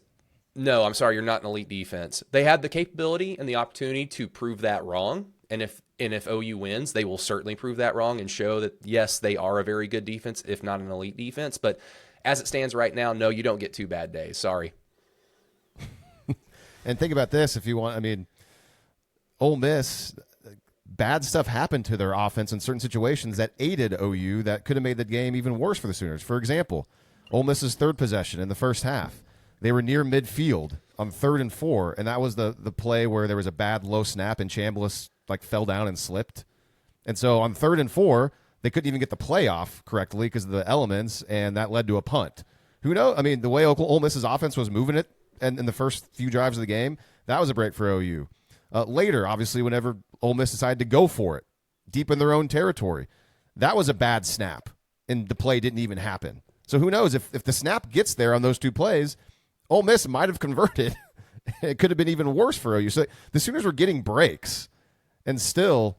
no, I'm sorry, you're not an elite defense. They had the capability and the opportunity to prove that wrong, and if OU wins, they will certainly prove that wrong and show that, yes, they are a very good defense, if not an elite defense. But as it stands right now, no, you don't get 2 bad days. Sorry. And think about this, if you want, Ole Miss, bad stuff happened to their offense in certain situations that aided OU that could have made the game even worse for the Sooners. For example, Ole Miss's third possession in the first half. They were near midfield on 3rd and 4, and that was the play where there was a bad low snap and Chambliss fell down and slipped. And so on 3rd and 4, they couldn't even get the play off correctly because of the elements, and that led to a punt. Who knows? The way Ole Miss's offense was moving it and in the first few drives of the game, that was a break for OU. Later, obviously, whenever Ole Miss decided to go for it deep in their own territory, that was a bad snap, and the play didn't even happen. So who knows, if the snap gets there on those 2 plays, Ole Miss might have converted. It could have been even worse for OU. So the Sooners were getting breaks, and still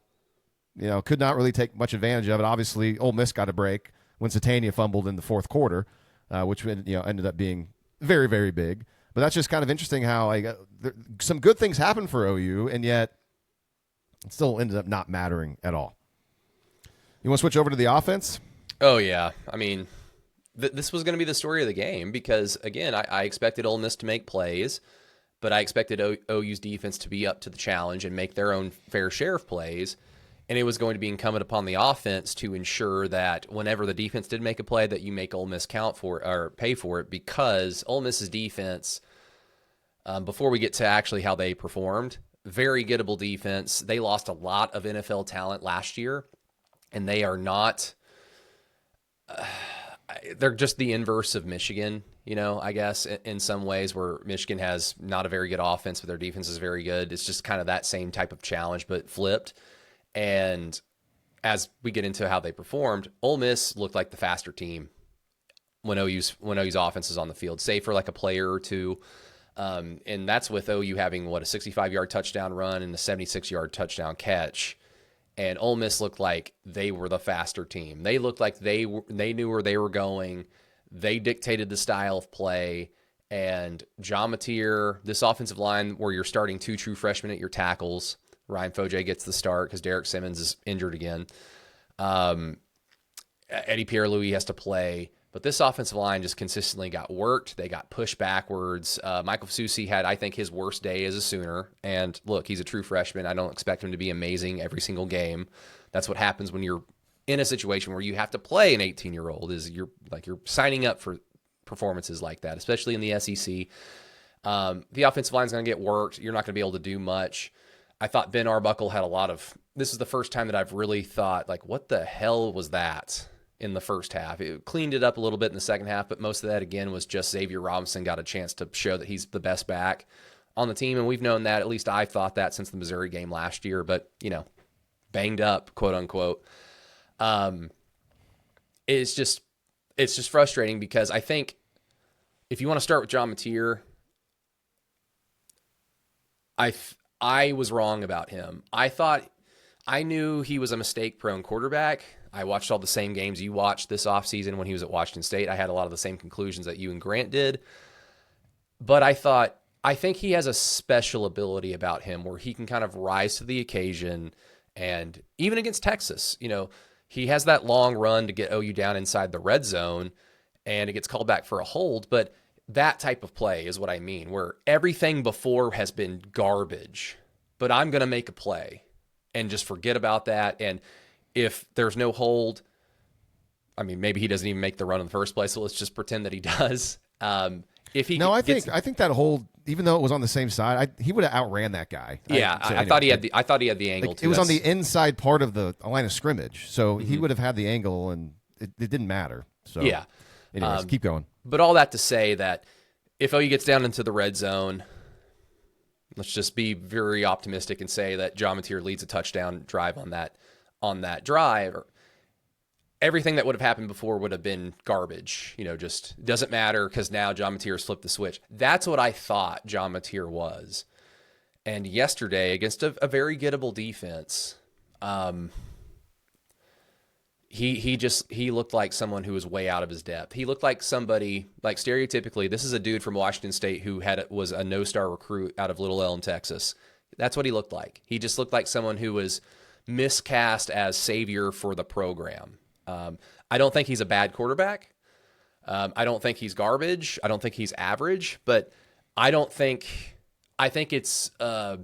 could not really take much advantage of it. Obviously, Ole Miss got a break when Satania fumbled in the fourth quarter, which ended up being very, very big. But that's just kind of interesting how some good things happened for OU, and yet it still ended up not mattering at all. You want to switch over to the offense? Oh, yeah. I mean, this was going to be the story of the game because, again, I expected Ole Miss to make plays, but I expected OU's defense to be up to the challenge and make their own fair share of plays. And it was going to be incumbent upon the offense to ensure that whenever the defense did make a play, that you make Ole Miss count for it or pay for it, because Ole Miss's defense, before we get to actually how they performed, very gettable defense. They lost a lot of NFL talent last year, and they are not they're just the inverse of Michigan, I guess, in some ways, where Michigan has not a very good offense, but their defense is very good. It's just kind of that same type of challenge, but flipped. And as we get into how they performed, Ole Miss looked like the faster team when OU's offense is on the field, save for like a player or two. And that's with OU having, a 65-yard touchdown run and a 76-yard touchdown catch. And Ole Miss looked like they were the faster team. They looked like they knew where they were going. They dictated the style of play. And John Mateer, this offensive line where you're starting 2 true freshmen at your tackles, Ryan Foje gets the start because Derek Simmons is injured again. Eddie Pierre-Louis has to play. But this offensive line just consistently got worked. They got pushed backwards. Michael Fasusi had, I think, his worst day as a Sooner. And look, he's a true freshman. I don't expect him to be amazing every single game. That's what happens when you're in a situation where you have to play an 18-year-old. Is you're signing up for performances like that, especially in the SEC. The offensive line is going to get worked. You're not going to be able to do much. I thought Ben Arbuckle had a lot of. This is the first time that I've really thought, what the hell was that? In the first half. It cleaned it up a little bit in the second half, but most of that, again, was just Xavier Robinson got a chance to show that he's the best back on the team, and we've known that. At least I thought that since the Missouri game last year, but, banged up, quote-unquote. It's just frustrating because I think if you want to start with John Mateer, I was wrong about him. I knew he was a mistake-prone quarterback. I watched all the same games you watched this offseason when he was at Washington State. I had a lot of the same conclusions that you and Grant did. But I think he has a special ability about him where he can kind of rise to the occasion. And even against Texas, he has that long run to get OU down inside the red zone, and it gets called back for a hold. But that type of play is what I mean, where everything before has been garbage, but I'm going to make a play and just forget about that. And if there's no hold, I mean, maybe he doesn't even make the run in the first place, so let's just pretend that he does. I think that hold, even though it was on the same side, he would have outran that guy. Yeah, I thought he had the angle too. It was on the inside part of the line of scrimmage, so he would have had the angle, and it didn't matter. So yeah. Anyways, keep going. But all that to say that if OU gets down into the red zone, let's just be very optimistic and say that John Mateer leads a touchdown drive on that drive. Everything that would have happened before would have been garbage. Just doesn't matter because now John Mateer has flipped the switch. That's what I thought John Mateer was. And yesterday, against a very gettable defense, he looked like someone who was way out of his depth. He looked like somebody, stereotypically, this is a dude from Washington State who was a no-star recruit out of Little Elm, Texas. That's what he looked like. He just looked like someone who was miscast as savior for the program. I don't think he's a bad quarterback. I don't think he's garbage. I don't think he's average, but I think it's a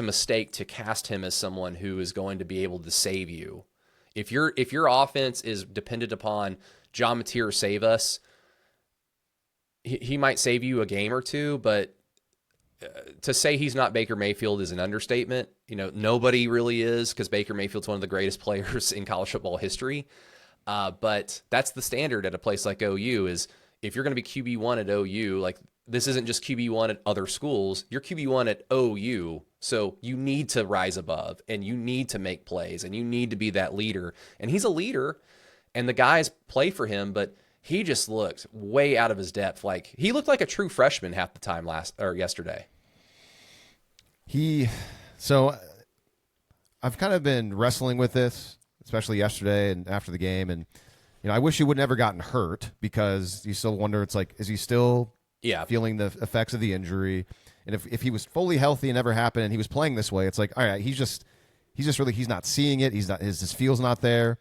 mistake to cast him as someone who is going to be able to save you. If your offense is dependent upon John Mateer save us, he might save you a game or two, but to say he's not Baker Mayfield is an understatement. Nobody really is, because Baker Mayfield's one of the greatest players in college football history. But that's the standard at a place like OU is if you're going to be QB1 at OU, this isn't just QB1 at other schools, you're QB1 at OU. So you need to rise above, and you need to make plays, and you need to be that leader. And he's a leader, and the guys play for him, but he just looked way out of his depth. He looked like a true freshman half the time yesterday. I've kind of been wrestling with this, especially yesterday and after the game, and I wish he would never gotten hurt, because you still wonder, it's like, is he still feeling the effects of the injury? And if he was fully healthy and never happened and he was playing this way, it's like, all right, he's just really, he's not seeing it. His feel's not there.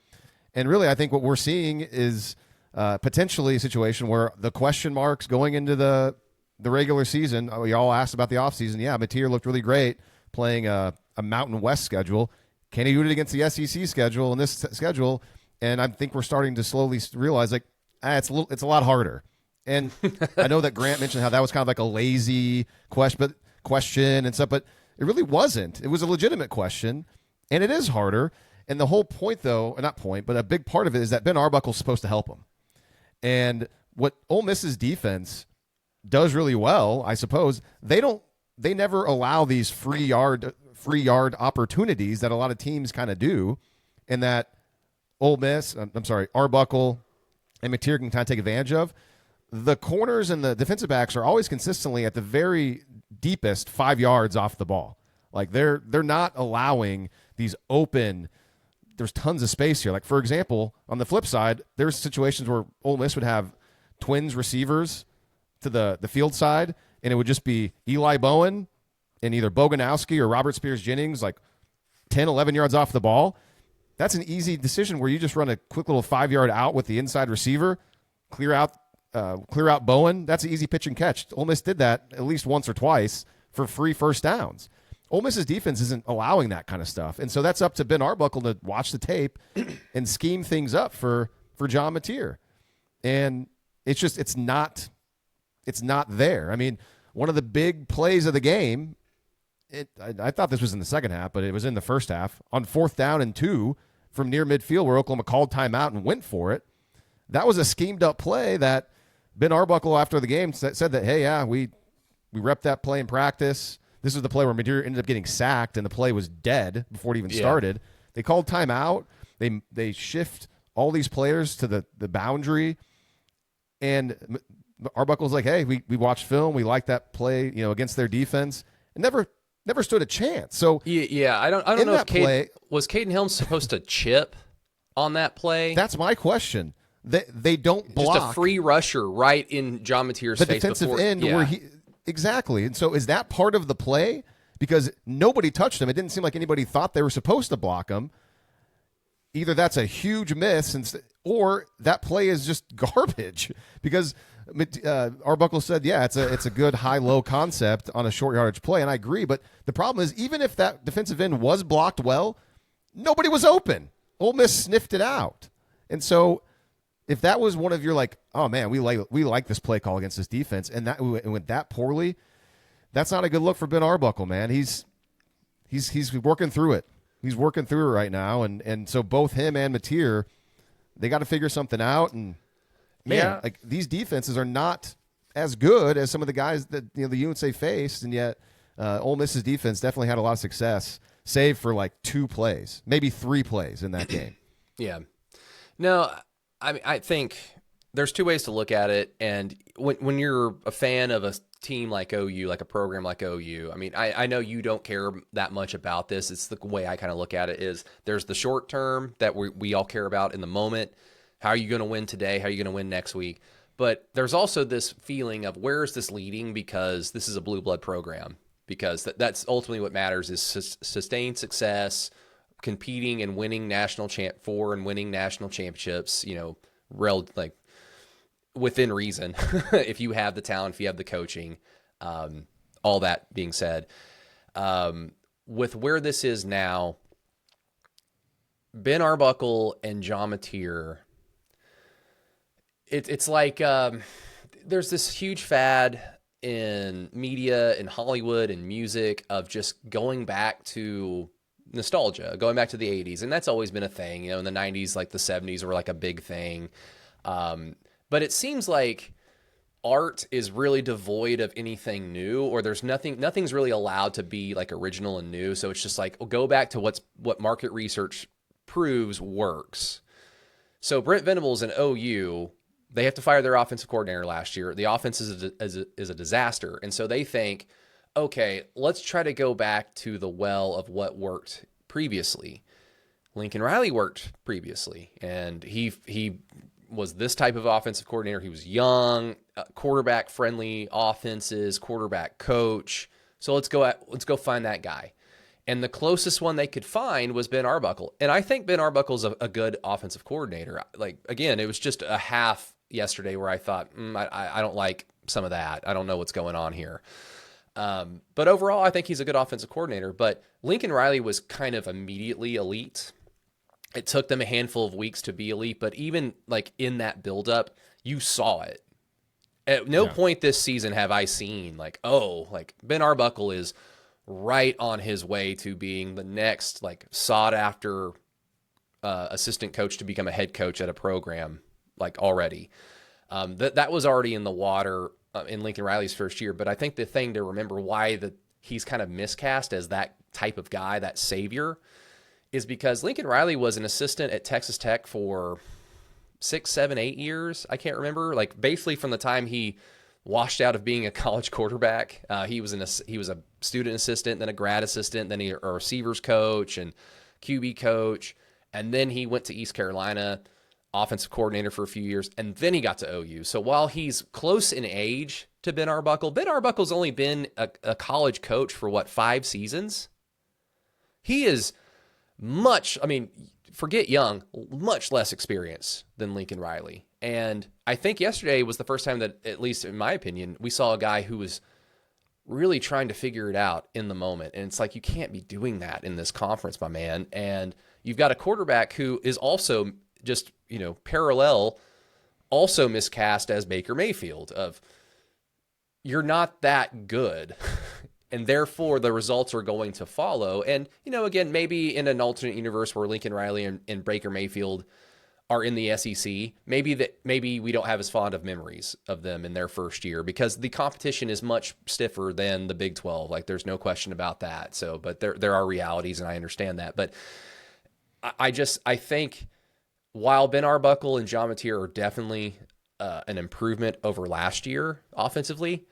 And really, I think what we're seeing is potentially a situation where the question marks going into the regular season, we all asked about the offseason. Yeah, Mateer looked really great playing a Mountain West schedule. Can he do it against the SEC schedule and this schedule? And I think we're starting to slowly realize, like, it's a lot harder. And I know that Grant mentioned how that was kind of like a lazy question and stuff, but it really wasn't. It was a legitimate question, and it is harder. And the whole point, though, not point, but a big part of it is that Ben Arbuckle's supposed to help him. And what Ole Miss's defense does really well, I suppose, they never allow these free yard opportunities that a lot of teams kind of do, and that Arbuckle and Mateer can kind of take advantage of. The corners and the defensive backs are always consistently at the very deepest 5 yards off the ball. Like, they're not allowing these open. There's tons of space here. Like, for example, on the flip side, there's situations where Ole Miss would have twins receivers to the field side, and it would just be Eli Bowen and either Boganowski or Robert Spears-Jennings, like 10, 11 yards off the ball. That's an easy decision where you just run a quick little 5 yard out with the inside receiver, clear out Bowen. That's an easy pitch and catch. Ole Miss did that at least once or twice for free first downs. Ole Miss's defense isn't allowing that kind of stuff. And so that's up to Ben Arbuckle to watch the tape and scheme things up for John Mateer. And it's not there. I mean, one of the big plays of the game, I thought this was in the second half, but it was in the first half, on 4th down and 2 from near midfield where Oklahoma called timeout and went for it. That was a schemed up play that Ben Arbuckle after the game said that, hey, yeah, we repped that play in practice. This is the play where Mateer ended up getting sacked, and the play was dead before it even started. They called timeout. They shift all these players to the boundary, and Arbuckle's like, hey, we watched film. We liked that play, against their defense, and never stood a chance. So I don't know if was Caden Helms supposed to chip on that play? That's my question. They don't block. Just a free rusher right in John Mateer's face. The defensive end where he exactly. And so is that part of the play? Because nobody touched him. It didn't seem like anybody thought they were supposed to block him. Either that's a huge miss, or that play is just garbage. Because Arbuckle said, yeah, it's a good high-low concept on a short yardage play, and I agree. But the problem is, even if that defensive end was blocked well, nobody was open. Ole Miss sniffed it out. And so if that was one of your, like, oh man, we like this play call against this defense, and that went that poorly, that's not a good look for Ben Arbuckle, man. He's working through it. He's working through it right now, and so both him and Mateer, they got to figure something out. And man, like, these defenses are not as good as some of the guys that the UNC faced, and yet Ole Miss's defense definitely had a lot of success, save for like 2 plays, maybe 3 plays in that game. Yeah. No, I mean, I think there's 2 ways to look at it. And when you're a fan of a team like OU, like a program like OU, I mean, I know you don't care that much about this. It's the way I kind of look at it is there's the short term that we all care about in the moment. How are you going to win today? How are you going to win next week? But there's also this feeling of where is this leading, because this is a blue blood program, because that's ultimately what matters is sustained success, competing and winning national championships, like within reason, if you have the talent, if you have the coaching, all that being said, with where this is now, Ben Arbuckle and John Mateer, it's like there's this huge fad in media, in Hollywood, and music of just going back to nostalgia, going back to the 80s. And that's always been a thing, in the 90s, like the 70s were like a big thing. But it seems like art is really devoid of anything new, or there's nothing's really allowed to be like original and new. So it's just like, go back to what market research proves works. So Brent Venables and OU, they have to fire their offensive coordinator last year. The offense is a disaster. And so they think, okay, let's try to go back to the well of what worked previously. Lincoln Riley worked previously, and he was this type of offensive coordinator. He was young, quarterback-friendly offenses, quarterback coach. So let's go find that guy. And the closest one they could find was Ben Arbuckle. And I think Ben Arbuckle's a good offensive coordinator. Like, again, it was just a half yesterday where I thought, I don't like some of that. I don't know what's going on here. But overall, I think he's a good offensive coordinator. But Lincoln Riley was kind of immediately elite. It took them a handful of weeks to be elite, but even like in that buildup, you saw it. At no point this season have I seen like Ben Arbuckle is right on his way to being the next like sought after assistant coach to become a head coach at a program like already. That was already in the water in Lincoln Riley's first year. But I think the thing to remember why he's kind of miscast as that type of guy, that savior, is because Lincoln Riley was an assistant at Texas Tech for 6, 7, 8 years. I can't remember. Like basically from the time he washed out of being a college quarterback, he was a student assistant, then a grad assistant, then a receivers coach and QB coach, and then he went to East Carolina, offensive coordinator for a few years, and then he got to OU. So while he's close in age to Ben Arbuckle's only been a college coach for 5 seasons. He is forget young, much less experience than Lincoln Riley. And I think yesterday was the first time that, at least in my opinion, we saw a guy who was really trying to figure it out in the moment. And it's like, you can't be doing that in this conference, my man. And you've got a quarterback who is also just, parallel, also miscast as Baker Mayfield of, you're not that good. And therefore, the results are going to follow. And, again, maybe in an alternate universe where Lincoln Riley and Baker Mayfield are in the SEC, maybe we don't have as fond of memories of them in their first year because the competition is much stiffer than the Big 12. Like, there's no question about that. So, but there are realities, and I understand that. But I think while Ben Arbuckle and John Mateer are definitely an improvement over last year offensively,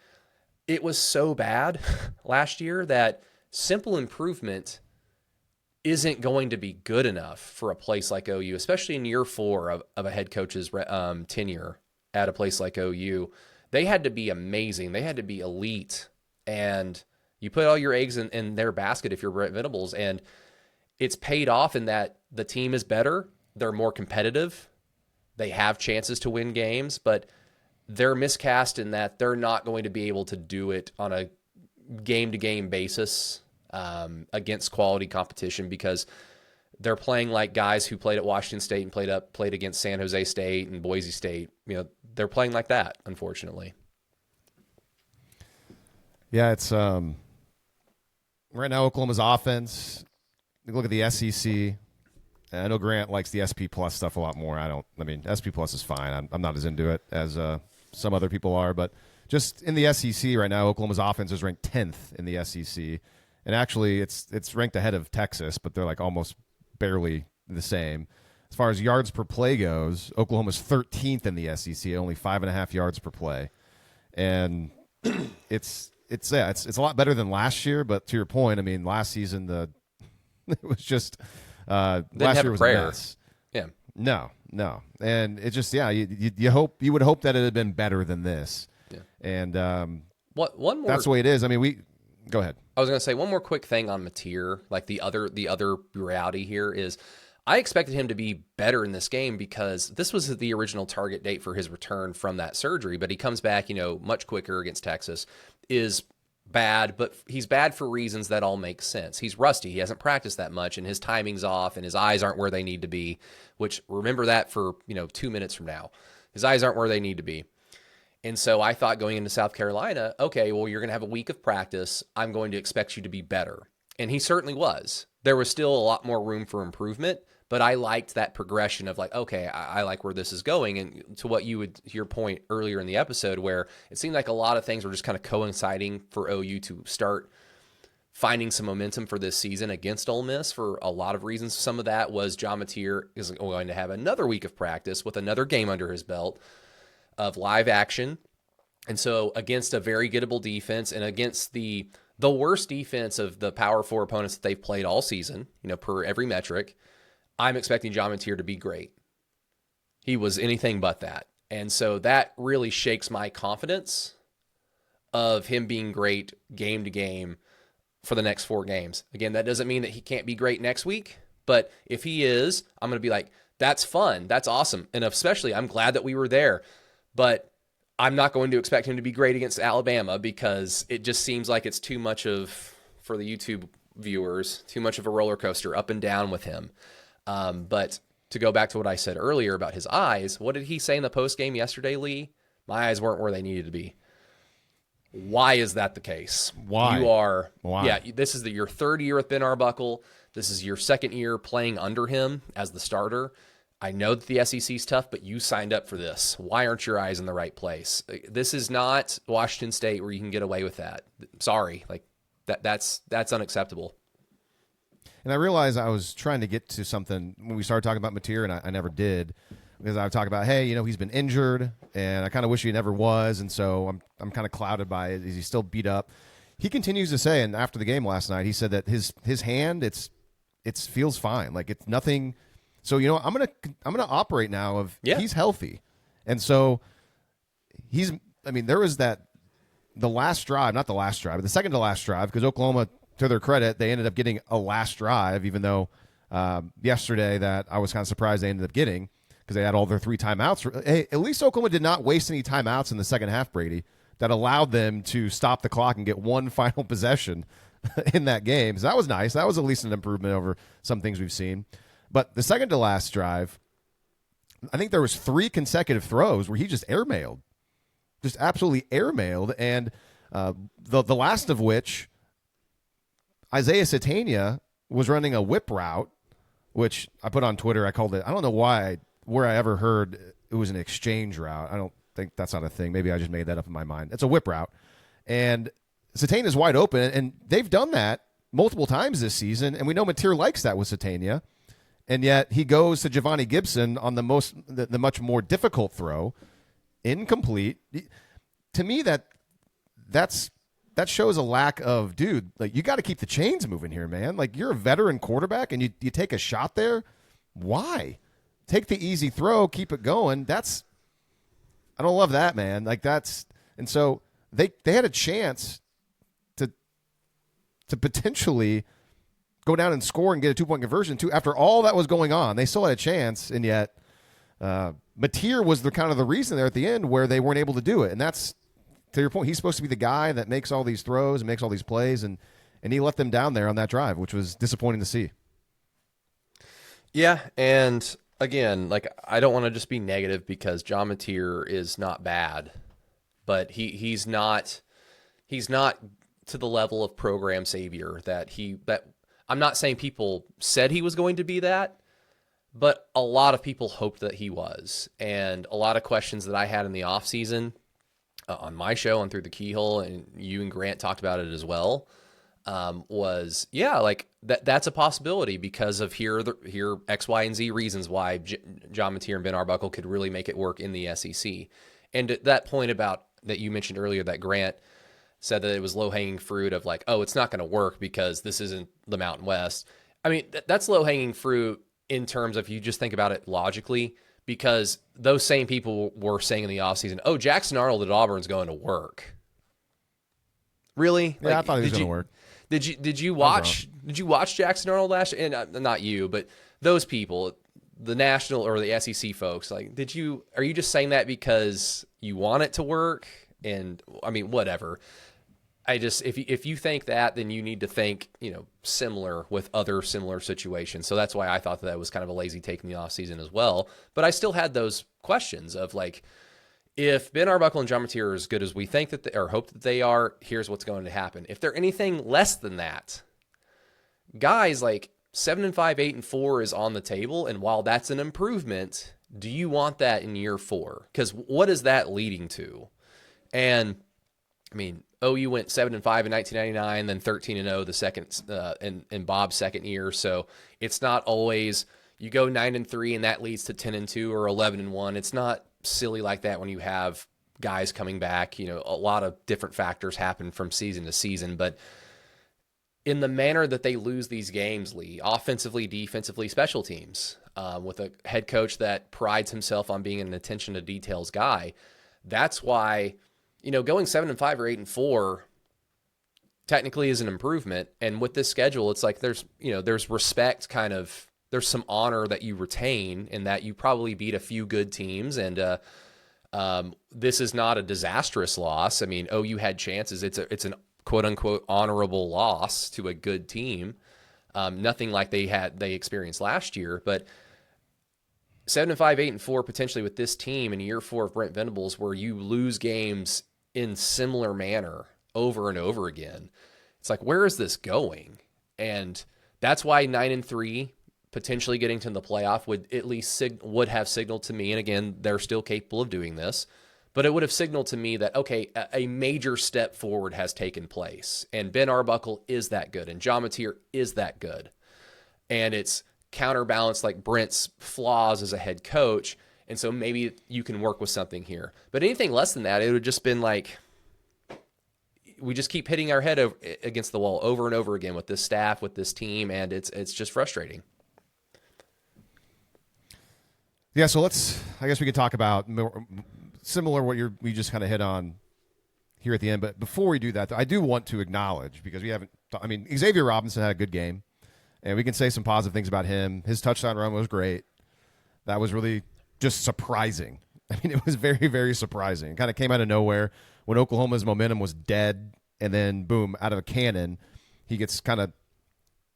it was so bad last year that simple improvement isn't going to be good enough for a place like OU, especially in year 4 of a head coach's tenure at a place like OU. They had to be amazing. They had to be elite. And you put all your eggs in their basket if you're Brent Venables, and it's paid off in that the team is better. They're more competitive. They have chances to win games, but they're miscast in that they're not going to be able to do it on a game-to-game basis against quality competition because they're playing like guys who played at Washington State and played against San Jose State and Boise State. They're playing like that, unfortunately. Yeah, it's right now Oklahoma's offense. You look at the SEC. I know Grant likes the SP Plus stuff a lot more. SP Plus is fine. I'm not as into it as some other people are, but just in the SEC right now, Oklahoma's offense is ranked 10th in the SEC, and actually it's ranked ahead of Texas, but they're like almost barely the same. As far as yards per play goes, Oklahoma's 13th in the SEC, only 5.5 yards per play, and it's a lot better than last year. But to your point, last season it was just last year was a mess. Yeah. No, and it just you would hope that it had been better than this. Yeah. And one more. That's the way it is. Go ahead. I was going to say one more quick thing on Mateer. Like the other reality here is, I expected him to be better in this game because this was the original target date for his return from that surgery. But he comes back, much quicker against Texas. Is bad, but he's bad for reasons that all make sense. He's rusty. He hasn't practiced that much, and his timing's off, and his eyes aren't where they need to be, which remember that for, 2 minutes from now. His eyes aren't where they need to be. And so I thought going into South Carolina, okay, well, you're going to have a week of practice. I'm going to expect you to be better. And he certainly was. There was still a lot more room for improvement, but I liked that progression of like, okay, I like where this is going. And to your point earlier in the episode, where it seemed like a lot of things were just kind of coinciding for OU to start finding some momentum for this season against Ole Miss for a lot of reasons. Some of that was John Mateer is going to have another week of practice with another game under his belt of live action. And so against a very gettable defense and against the the worst defense of the Power 4 opponents that they've played all season, per every metric. I'm expecting John Mateer to be great. He was anything but that. And so that really shakes my confidence of him being great game to game for the next 4 games. Again, that doesn't mean that he can't be great next week, but if he is, I'm going to be like, that's fun. That's awesome. And especially, I'm glad that we were there, but I'm not going to expect him to be great against Alabama because it just seems like it's too much of, for the YouTube viewers, too much of a roller coaster up and down with him. But to go back to what I said earlier about his eyes, what did he say in the post game yesterday, Lee? My eyes weren't where they needed to be. Why is that the case? Why? Yeah, this is your 3rd year with Ben Arbuckle. This is your 2nd year playing under him as the starter. I know that the SEC is tough, but you signed up for this. Why aren't your eyes in the right place? This is not Washington State where you can get away with that. Sorry, that's unacceptable. And I realized I was trying to get to something when we started talking about Mateer, and I never did, because I would talk about, hey, he's been injured, and I kind of wish he never was, and so I'm kind of clouded by it. Is he still beat up? He continues to say, and after the game last night, he said that his hand it feels fine, like it's nothing. So I'm gonna operate now of he's healthy, and so there was the last drive, not the last drive, but the second to last drive, because Oklahoma, to their credit, they ended up getting a last drive, even though yesterday that I was kind of surprised they ended up getting because they had all their 3 timeouts. Hey, at least Oklahoma did not waste any timeouts in the second half, Brady, that allowed them to stop the clock and get one final possession in that game. So that was nice. That was at least an improvement over some things we've seen. But the second to last drive, I think there was 3 consecutive throws where he just airmailed, just absolutely airmailed, and the last of which, Isaiah Satania was running a whip route, which I put on Twitter. I called it, I don't know where I ever heard it was an exchange route. I don't think that's not a thing. Maybe I just made that up in my mind. It's a whip route. And Satania's wide open, and they've done that multiple times this season, and we know Mateer likes that with Satania. And yet he goes to Giovanni Gibson on the much more difficult throw, incomplete. To me, that shows a lack of, dude, like, you got to keep the chains moving here, man. Like, you're a veteran quarterback, and you take a shot there. Why? Take the easy throw, keep it going. I don't love that, man. And so they had a chance to potentially go down and score and get a 2-point conversion too. After all that was going on, they still had a chance, and yet Mateer was the kind of the reason there at the end where they weren't able to do it. And that's, to your point, he's supposed to be the guy that makes all these throws and makes all these plays, and he let them down there on that drive, which was disappointing to see. Yeah, and again, I don't want to just be negative because John Mateer is not bad, but he's not to the level of program savior that I'm not saying people said he was going to be that, but a lot of people hoped that he was. And a lot of questions that I had in the offseason on my show and through the Keyhole, and you and Grant talked about it as well, was, that's a possibility because of here X, Y, and Z reasons why John Mateer and Ben Arbuckle could really make it work in the SEC. And at that point about that you mentioned earlier that Grant said that it was low-hanging fruit of it's not going to work because this isn't the Mountain West. I mean, that's low-hanging fruit in terms of you just think about it logically, because those same people were saying in the offseason, Jackson Arnold at Auburn's going to work. Really? Yeah, I thought he was going to work. Did you watch Jackson Arnold last year? And not you, but those people, the national or the SEC folks, are you just saying that because you want it to work? And I mean, whatever. If you think that, then you need to think, similar with other similar situations. So that's why I thought that was kind of a lazy take in the offseason as well. But I still had those questions of if Ben Arbuckle and John Mateer are as good as we think that or hope that they are, here's what's going to happen. If they're anything less than that, guys 7-5, 8-4 is on the table. And while that's an improvement, do you want that in year 4? Because what is that leading to? And I mean, OU went 7-5 in 1999, then 13-0 the second in Bob's second year. So it's not always you go 9-3 and that leads to 10-2 or 11-1. It's not silly like that when you have guys coming back. A lot of different factors happen from season to season. But in the manner that they lose these games, Lee, offensively, defensively, special teams, with a head coach that prides himself on being an attention to details guy. That's why, going 7-5 or 8-4 technically is an improvement. And with this schedule, it's like there's respect, there's some honor that you retain in that you probably beat a few good teams. And this is not a disastrous loss. I mean, OU had chances. It's an quote unquote honorable loss to a good team. Nothing like they experienced last year, but 7-5, 8-4 potentially with this team in year 4 of Brent Venables, where you lose games in similar manner over and over again. It's like, where is this going? And that's why 9-3 potentially getting to the playoff would at least would have signaled to me, and again, they're still capable of doing this, but it would have signaled to me that, okay, a major step forward has taken place, and Ben Arbuckle is that good, and John Mateer is that good, and it's counterbalanced like Brent's flaws as a head coach, and so maybe you can work with something here. But anything less than that, it would have just been like, we just keep hitting our head against the wall over and over again with this staff, with this team, and it's just frustrating. Yeah, so I guess we could talk about similar what we just kind of hit on here at the end. But before we do that, I do want to acknowledge, because Xavier Robinson had a good game, and we can say some positive things about him. His touchdown run was great. That was really just surprising. I mean, it was very, very surprising. It kind of came out of nowhere when Oklahoma's momentum was dead, and then, boom, out of a cannon, he gets kind of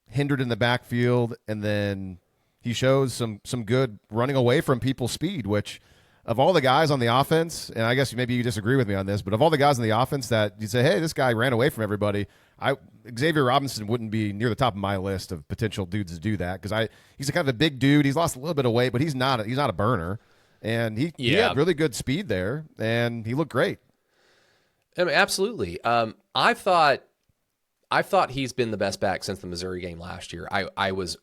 hindered in the backfield, and then he shows some good running away from people's speed, which of all the guys on the offense, and I guess maybe you disagree with me on this, but of all the guys on the offense that you say, hey, this guy ran away from everybody, Xavier Robinson wouldn't be near the top of my list of potential dudes to do that, because he's a kind of a big dude. He's lost a little bit of weight, but he's not a burner, and he had really good speed there, and he looked great. I mean, absolutely. I thought he's been the best back since the Missouri game last year. I was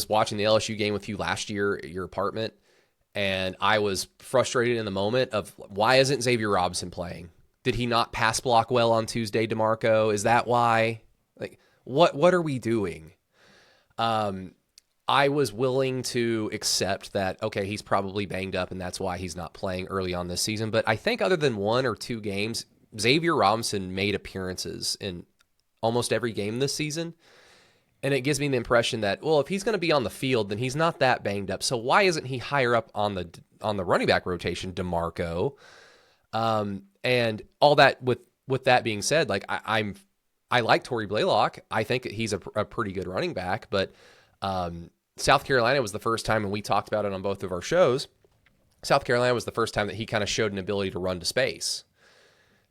watching the LSU game with you last year at your apartment, and I was frustrated in the moment of, why isn't Xavier Robinson playing? Did he not pass block well on Tuesday, DeMarco? Is that why? Like, what are we doing? I was willing to accept that, okay, he's probably banged up, and that's why he's not playing early on this season. But I think other than 1 or 2 games, Xavier Robinson made appearances in almost every game this season. And it gives me the impression that, well, if he's going to be on the field, then he's not that banged up. So why isn't he higher up on the running back rotation, DeMarco? And all that, with that being said, like I like Torrey Blaylock. I think he's a pretty good running back, but South Carolina was the first time, and we talked about it on both of our shows, South Carolina was the first time that he kind of showed an ability to run to space.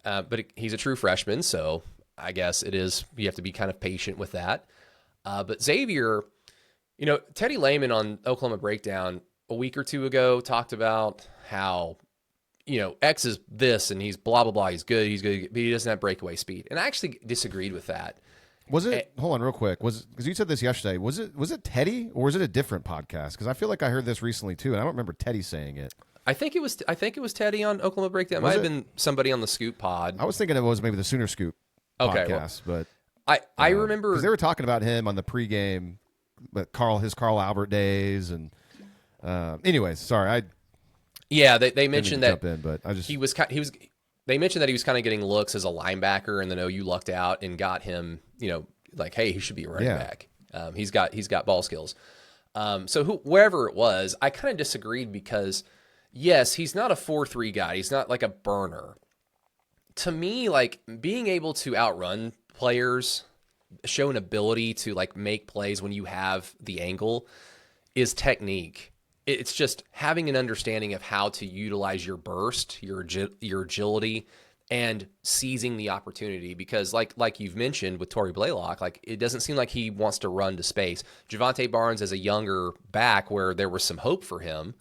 But he's a true freshman, so I guess you have to be kind of patient with that. But Xavier, Teddy Lehman on Oklahoma Breakdown a week or 2 ago talked about how, X is this and he's blah, blah, blah. He's good, but he doesn't have breakaway speed. And I actually disagreed with that. Was it, hold on real quick, because you said this yesterday, was it Teddy, or was it a different podcast? Because I feel like I heard this recently too, and I don't remember Teddy saying it. I think it was Teddy on Oklahoma Breakdown. It might have been somebody on the Scoop pod. I was thinking it was maybe the Sooner Scoop podcast, but I remember, because they were talking about him on the pregame, but his Carl Albert days, and anyways, sorry, they mentioned that jump in, but they mentioned that he was kind of getting looks as a linebacker, and then OU lucked out and got him, like, hey, he should be a running back. He's got ball skills. So wherever it was, I kind of disagreed, because yes, he's not a 4-3 guy. He's not like a burner. To me, like, being able to outrun players, show an ability to like make plays when you have the angle, is technique. It's just having an understanding of how to utilize your burst, your agility, and seizing the opportunity. Because like you've mentioned with Torrey Blaylock, like, it doesn't seem like he wants to run to space. Javonte Barnes, as a younger back where there was some hope for him,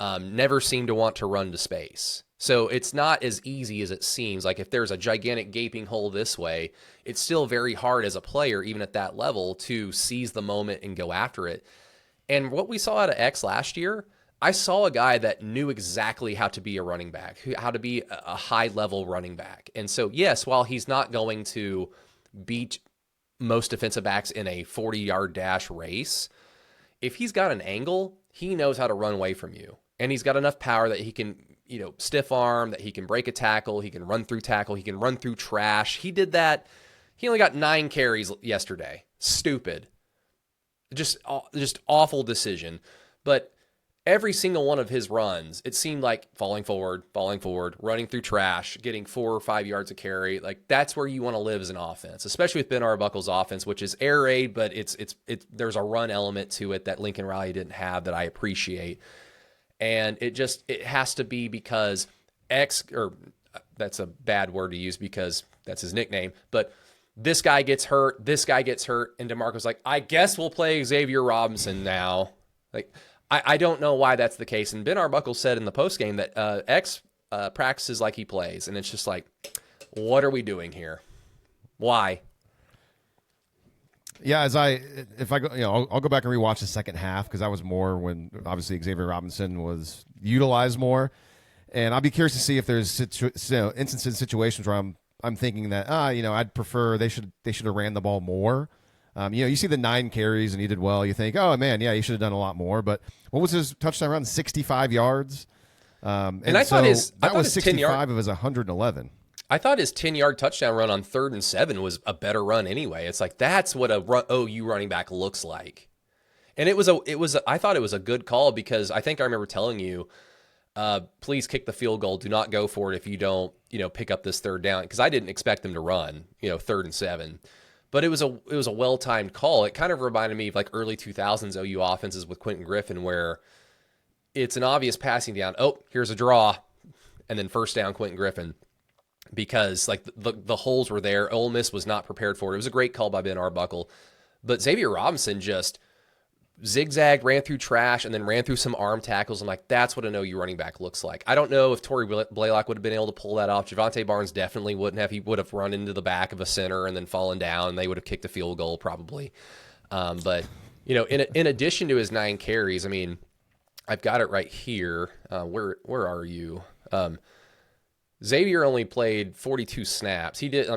never seemed to want to run to space. So it's not as easy as it seems. Like, if there's a gigantic gaping hole this way, it's still very hard as a player, even at that level, to seize the moment and go after it. And what we saw out of X last year, I saw a guy that knew exactly how to be a running back, how to be a high-level running back. And so, yes, while he's not going to beat most defensive backs in a 40-yard dash race. If he's got an angle, he knows how to run away from you. And he's got enough power that he can, stiff arm, that he can break a tackle, he can run through tackle, he can run through trash. He did that. He only got 9 carries yesterday. Stupid. Just awful decision. But every single one of his runs, it seemed like falling forward, running through trash, getting 4 or 5 yards of carry. Like, that's where you want to live as an offense, especially with Ben Arbuckle's offense, which is air raid, but it's there's a run element to it that Lincoln Riley didn't have that I appreciate. And it has to be because that's a bad word to use because that's his nickname, but this guy gets hurt, and DeMarco's like, I guess we'll play Xavier Robinson now. Like, I don't know why that's the case. And Ben Arbuckle said in the postgame that X practices like he plays. And it's just like, what are we doing here? Why? Yeah, if I go, I'll go back and rewatch the second half because that was more when obviously Xavier Robinson was utilized more. And I'll be curious to see if there's instances, situations where I'm thinking that I'd prefer they should have ran the ball more. You see the 9 carries and he did well. You think, oh man, yeah, he should have done a lot more. But what was his touchdown run? 65 yards. And I thought that was 65 of his 111. I thought his 10-yard touchdown run on 3rd and 7 was a better run anyway. It's like that's what a OU running back looks like. And I thought it was a good call because I think I remember telling you, please kick the field goal. Do not go for it if you don't, pick up this 3rd down because I didn't expect them to run, 3rd and 7. But it was a well-timed call. It kind of reminded me of like early 2000s OU offenses with Quentin Griffin where it's an obvious passing down. Oh, here's a draw. And then first down Quentin Griffin because like the holes were there. Ole Miss was not prepared for it. It was a great call by Ben Arbuckle. But Xavier Robinson just zigzagged, ran through trash, and then ran through some arm tackles. I'm like, that's what an OU running back looks like. I don't know if Torrey Blaylock would have been able to pull that off. Javante Barnes definitely wouldn't have. He would have run into the back of a center and then fallen down, and they would have kicked a field goal probably. But, in addition to his 9 carries, I mean, I've got it right here. Where are you? Xavier only played 42 snaps. He did,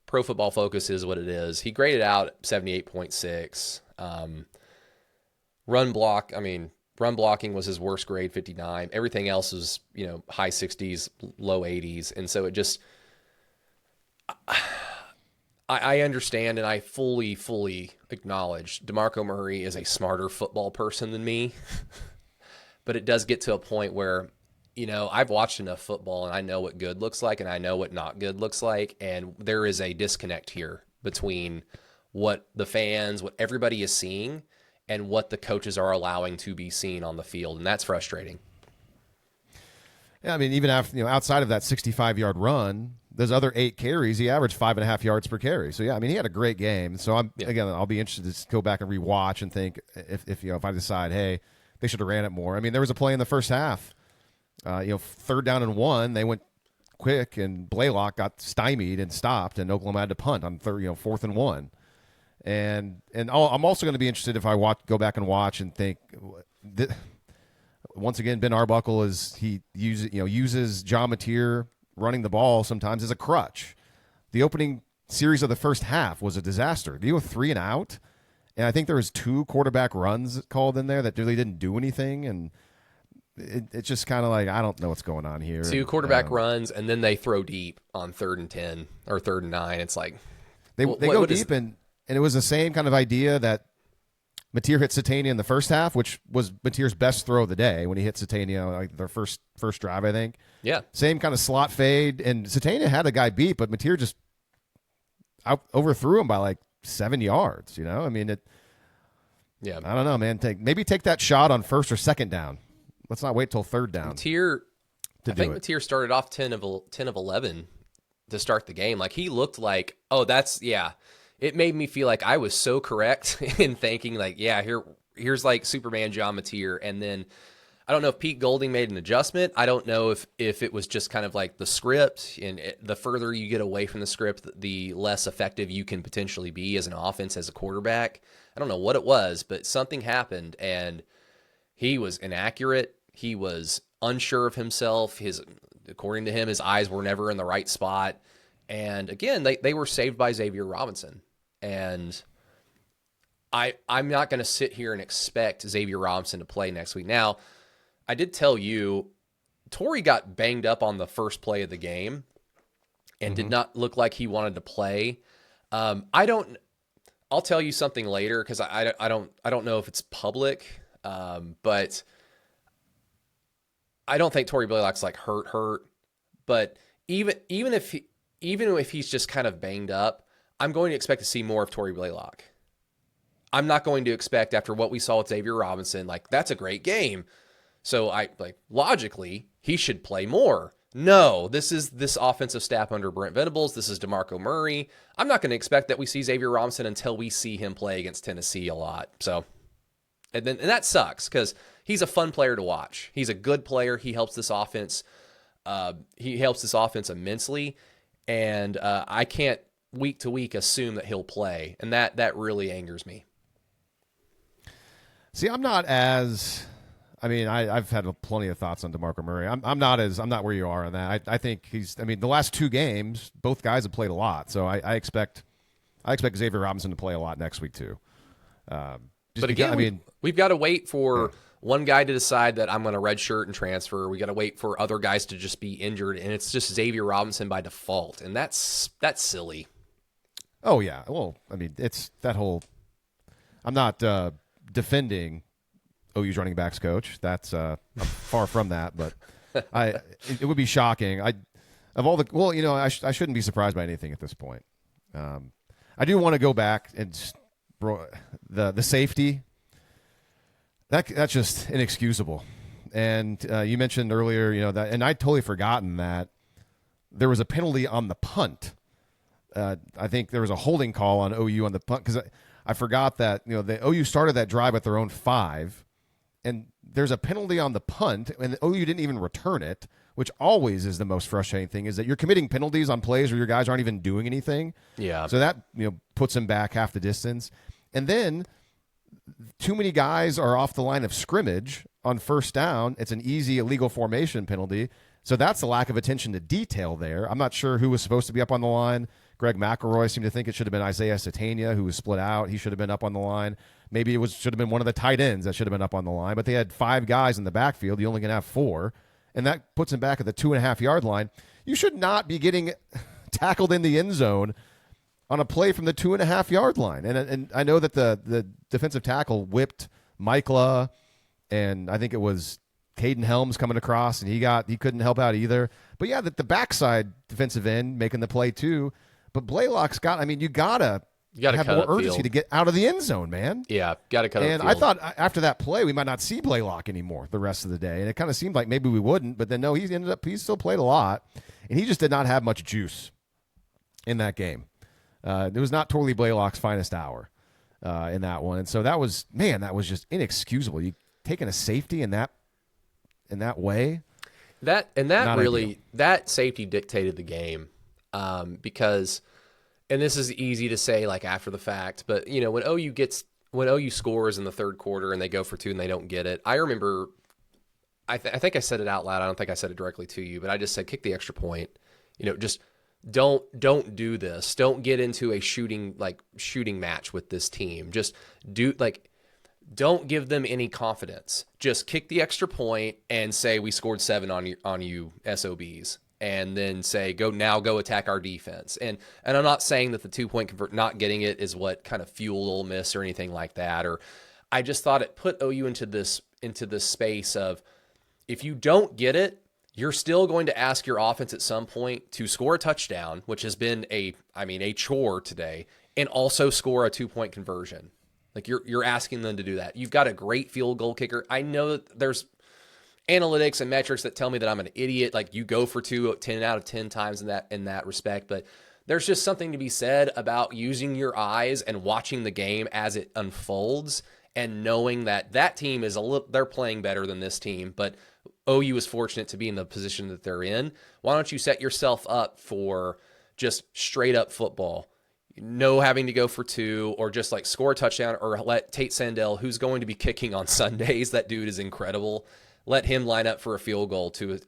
Pro Football Focus is what it is. He graded out 78.6. Run blocking was his worst grade, 59. Everything else was, high 60s, low 80s. And so it just, I understand and I fully acknowledge DeMarco Murray is a smarter football person than me. But it does get to a point where, I've watched enough football and I know what good looks like and I know what not good looks like. And there is a disconnect here between what the fans, what everybody is seeing and what the coaches are allowing to be seen on the field. And that's frustrating. Yeah, even after, outside of that 65-yard run, those other 8 carries, he averaged 5.5 yards per carry. So, yeah, he had a great game. So, again, I'll be interested to go back and rewatch and think if I decide, hey, they should have ran it more. There was a play in the first half, 3rd down and 1. They went quick, and Blaylock got stymied and stopped, and Oklahoma had to punt on 4th and 1. And I'm also going to be interested if I go back and watch and think. Once again, Ben Arbuckle uses John Mateer running the ball sometimes as a crutch. The opening series of the first half was a disaster. You go 3 and out, and I think there was 2 quarterback runs called in there that really didn't do anything, and it's just kind of like I don't know what's going on here. 2 quarterback runs, and then they throw deep on 3rd and 10 or 3rd and 9. It's like they go deep and it was the same kind of idea that Mateer hit Satania in the first half, which was Mateer's best throw of the day when he hit Satania, like their first drive, I think. Yeah. Same kind of slot fade, and Satania had a guy beat, but Mateer just overthrew him by like 7 yards. Yeah. I don't know, man. Maybe take that shot on 1st or 2nd down. Let's not wait till 3rd down. Mateer started off 10 of 11 to start the game. Like he looked like, it made me feel like I was so correct in thinking like, here's like Superman John Mateer. And then I don't know if Pete Golding made an adjustment. I don't know if it was just kind of like the script, and the further you get away from the script, the less effective you can potentially be as an offense, as a quarterback. I don't know what it was, but something happened and he was inaccurate. He was unsure of himself. According to him, his eyes were never in the right spot. And again, they were saved by Xavier Robinson. And I'm not going to sit here and expect Xavier Robinson to play next week. Now, I did tell you, Torrey got banged up on the first play of the game and did not look like he wanted to play. I'll tell you something later because I don't know if it's public, but I don't think Torrey Blaylock's like hurt. But even if he's just kind of banged up, I'm going to expect to see more of Torrey Blaylock. I'm not going to expect, after what we saw with Xavier Robinson, like, that's a great game, so logically he should play more. No, this is this offensive staff under Brent Venables. This is DeMarco Murray. I'm not going to expect that we see Xavier Robinson until we see him play against Tennessee a lot. So, and that sucks because he's a fun player to watch. He's a good player. He helps this offense. He helps this offense immensely, and I can't week to week assume that he'll play, and that really angers me. See, I'm not as. I mean, I've had plenty of thoughts on DeMarco Murray. I'm not where you are on that. I think he's. I mean, the last two games, both guys have played a lot, so I expect Xavier Robinson to play a lot next week too. But again, we've got to wait for one guy to decide that I'm going to redshirt and transfer. We got to wait for other guys to just be injured, and it's just Xavier Robinson by default, and that's silly. Oh yeah, well, I mean, it's that whole. I'm not defending OU's running backs coach. That's I'm far from that, but it would be shocking. I shouldn't be surprised by anything at this point. I do want to go back and the safety. That's just inexcusable. And you mentioned earlier, that, and I'd totally forgotten that there was a penalty on the punt. I think there was a holding call on OU on the punt because I forgot that the OU started that drive at their own 5, and there's a penalty on the punt, and the OU didn't even return it, which always is the most frustrating thing, is that you're committing penalties on plays where your guys aren't even doing anything. Yeah. So that puts them back half the distance, and then too many guys are off the line of scrimmage on first down. It's an easy illegal formation penalty. So that's the lack of attention to detail there. I'm not sure who was supposed to be up on the line. Greg McElroy seemed to think it should have been Isaiah Satania, who was split out. He should have been up on the line. Maybe should have been one of the tight ends that should have been up on the line. But they had 5 guys in the backfield. You only can have 4. And that puts him back at the 2.5-yard line. You should not be getting tackled in the end zone on a play from the 2.5-yard line. And I know that the defensive tackle whipped Mikla, and I think it was Caden Helms coming across, and he couldn't help out either. But yeah, the backside defensive end making the play too. But Blaylock's you gotta have more urgency to get out of the end zone, man. Yeah, gotta cut. And I thought after that play we might not see Blaylock anymore the rest of the day, and it kind of seemed like maybe we wouldn't. But then no, he still played a lot, and he just did not have much juice in that game. It was not Torrey Blaylock's finest hour in that one, and so that was just inexcusable. You taking a safety in that way. That safety dictated the game because, and this is easy to say like after the fact, but when OU scores in the third quarter and they go for 2 and they don't get it, I remember I think I said it out loud. I don't think I said it directly to you, but I just said kick the extra point. Just don't do this. Don't get into a shooting match with this team. Just don't give them any confidence. Just kick the extra point and say we scored 7 on you SOBs, and then say go attack our defense. And I'm not saying that the 2-point convert not getting it is what kind of fueled Ole Miss or anything like that. Or I just thought it put OU into this space of, if you don't get it, you're still going to ask your offense at some point to score a touchdown, which has been a chore today, and also score a 2-point conversion. Like you're asking them to do that. You've got a great field goal kicker. I know that there's analytics and metrics that tell me that I'm an idiot. Like you go for 10 out of 10 times in that respect, but there's just something to be said about using your eyes and watching the game as it unfolds and knowing that team is they're playing better than this team, but OU is fortunate to be in the position that they're in. Why don't you set yourself up for just straight up football? No having to go for 2 or just like score a touchdown, or let Tate Sandell, who's going to be kicking on Sundays, that dude is incredible, let him line up for a field goal to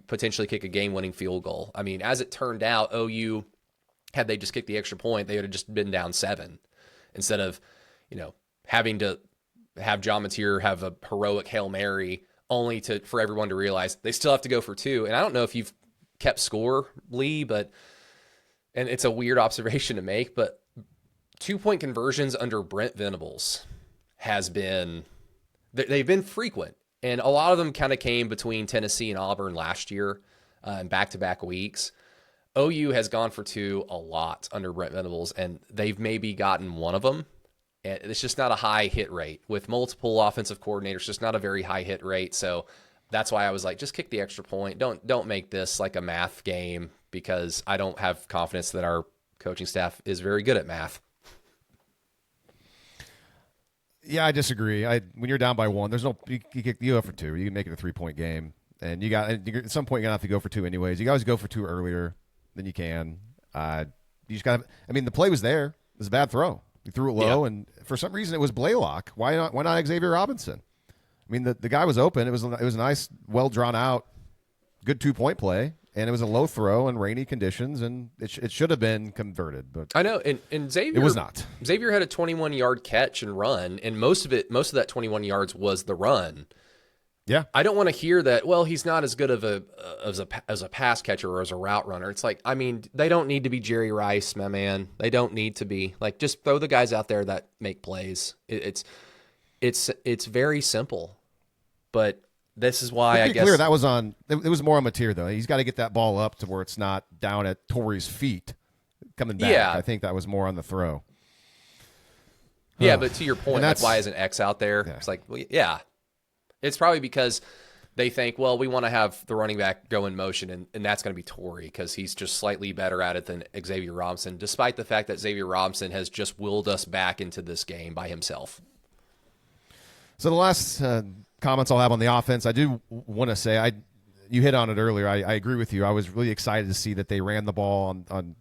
potentially kick a game-winning field goal. I mean, as it turned out, OU had they just kicked the extra point, they would have just been down 7 instead of, having to have John Mateer have a heroic Hail Mary only for everyone to realize they still have to go for 2. And I don't know if you've kept score, Lee, and it's a weird observation to make, but 2-point conversions under Brent Venables they've been frequent. And a lot of them kind of came between Tennessee and Auburn last year in back-to-back weeks. OU has gone for 2 a lot under Brent Venables, and they've maybe gotten one of them. And it's just not a high hit rate. With multiple offensive coordinators, just not a very high hit rate. So that's why I was like, just kick the extra point. Don't make this like a math game, because I don't have confidence that our coaching staff is very good at math. Yeah, I disagree. When you're down by 1, there's no you go for 2. You can make it a 3-point game, and at some point you're gonna have to go for 2 anyways. You guys go for 2 earlier than you can. You just got. The play was there. It was a bad throw. He threw it low, and for some reason it was Blaylock. Why not Xavier Robinson? The guy was open. It was a nice, well drawn out, good 2-point play, and it was a low throw in rainy conditions, and it should have been converted. But I know, and Xavier, it was not. Xavier had a 21-yard catch and run, and most of that 21 yards was the run. Yeah, I don't want to hear that. Well, he's not as good of as a pass catcher or as a route runner. It's like, they don't need to be Jerry Rice, my man. They don't need to be. Like, just throw the guys out there that make plays. It's very simple, but this is why I guess clear that was on. It was more on Mateer though. He's got to get that ball up to where it's not down at Torrey's feet coming back. Yeah. I think that was more on the throw. Yeah, but to your point, that's why is an X out there? Yeah. It's like, well, yeah. It's probably because they think, well, we want to have the running back go in motion, and that's going to be Torrey because he's just slightly better at it than Xavier Robinson, despite the fact that Xavier Robinson has just willed us back into this game by himself. So the last comments I'll have on the offense, I do want to say, you hit on it earlier. I agree with you. I was really excited to see that they ran the ball on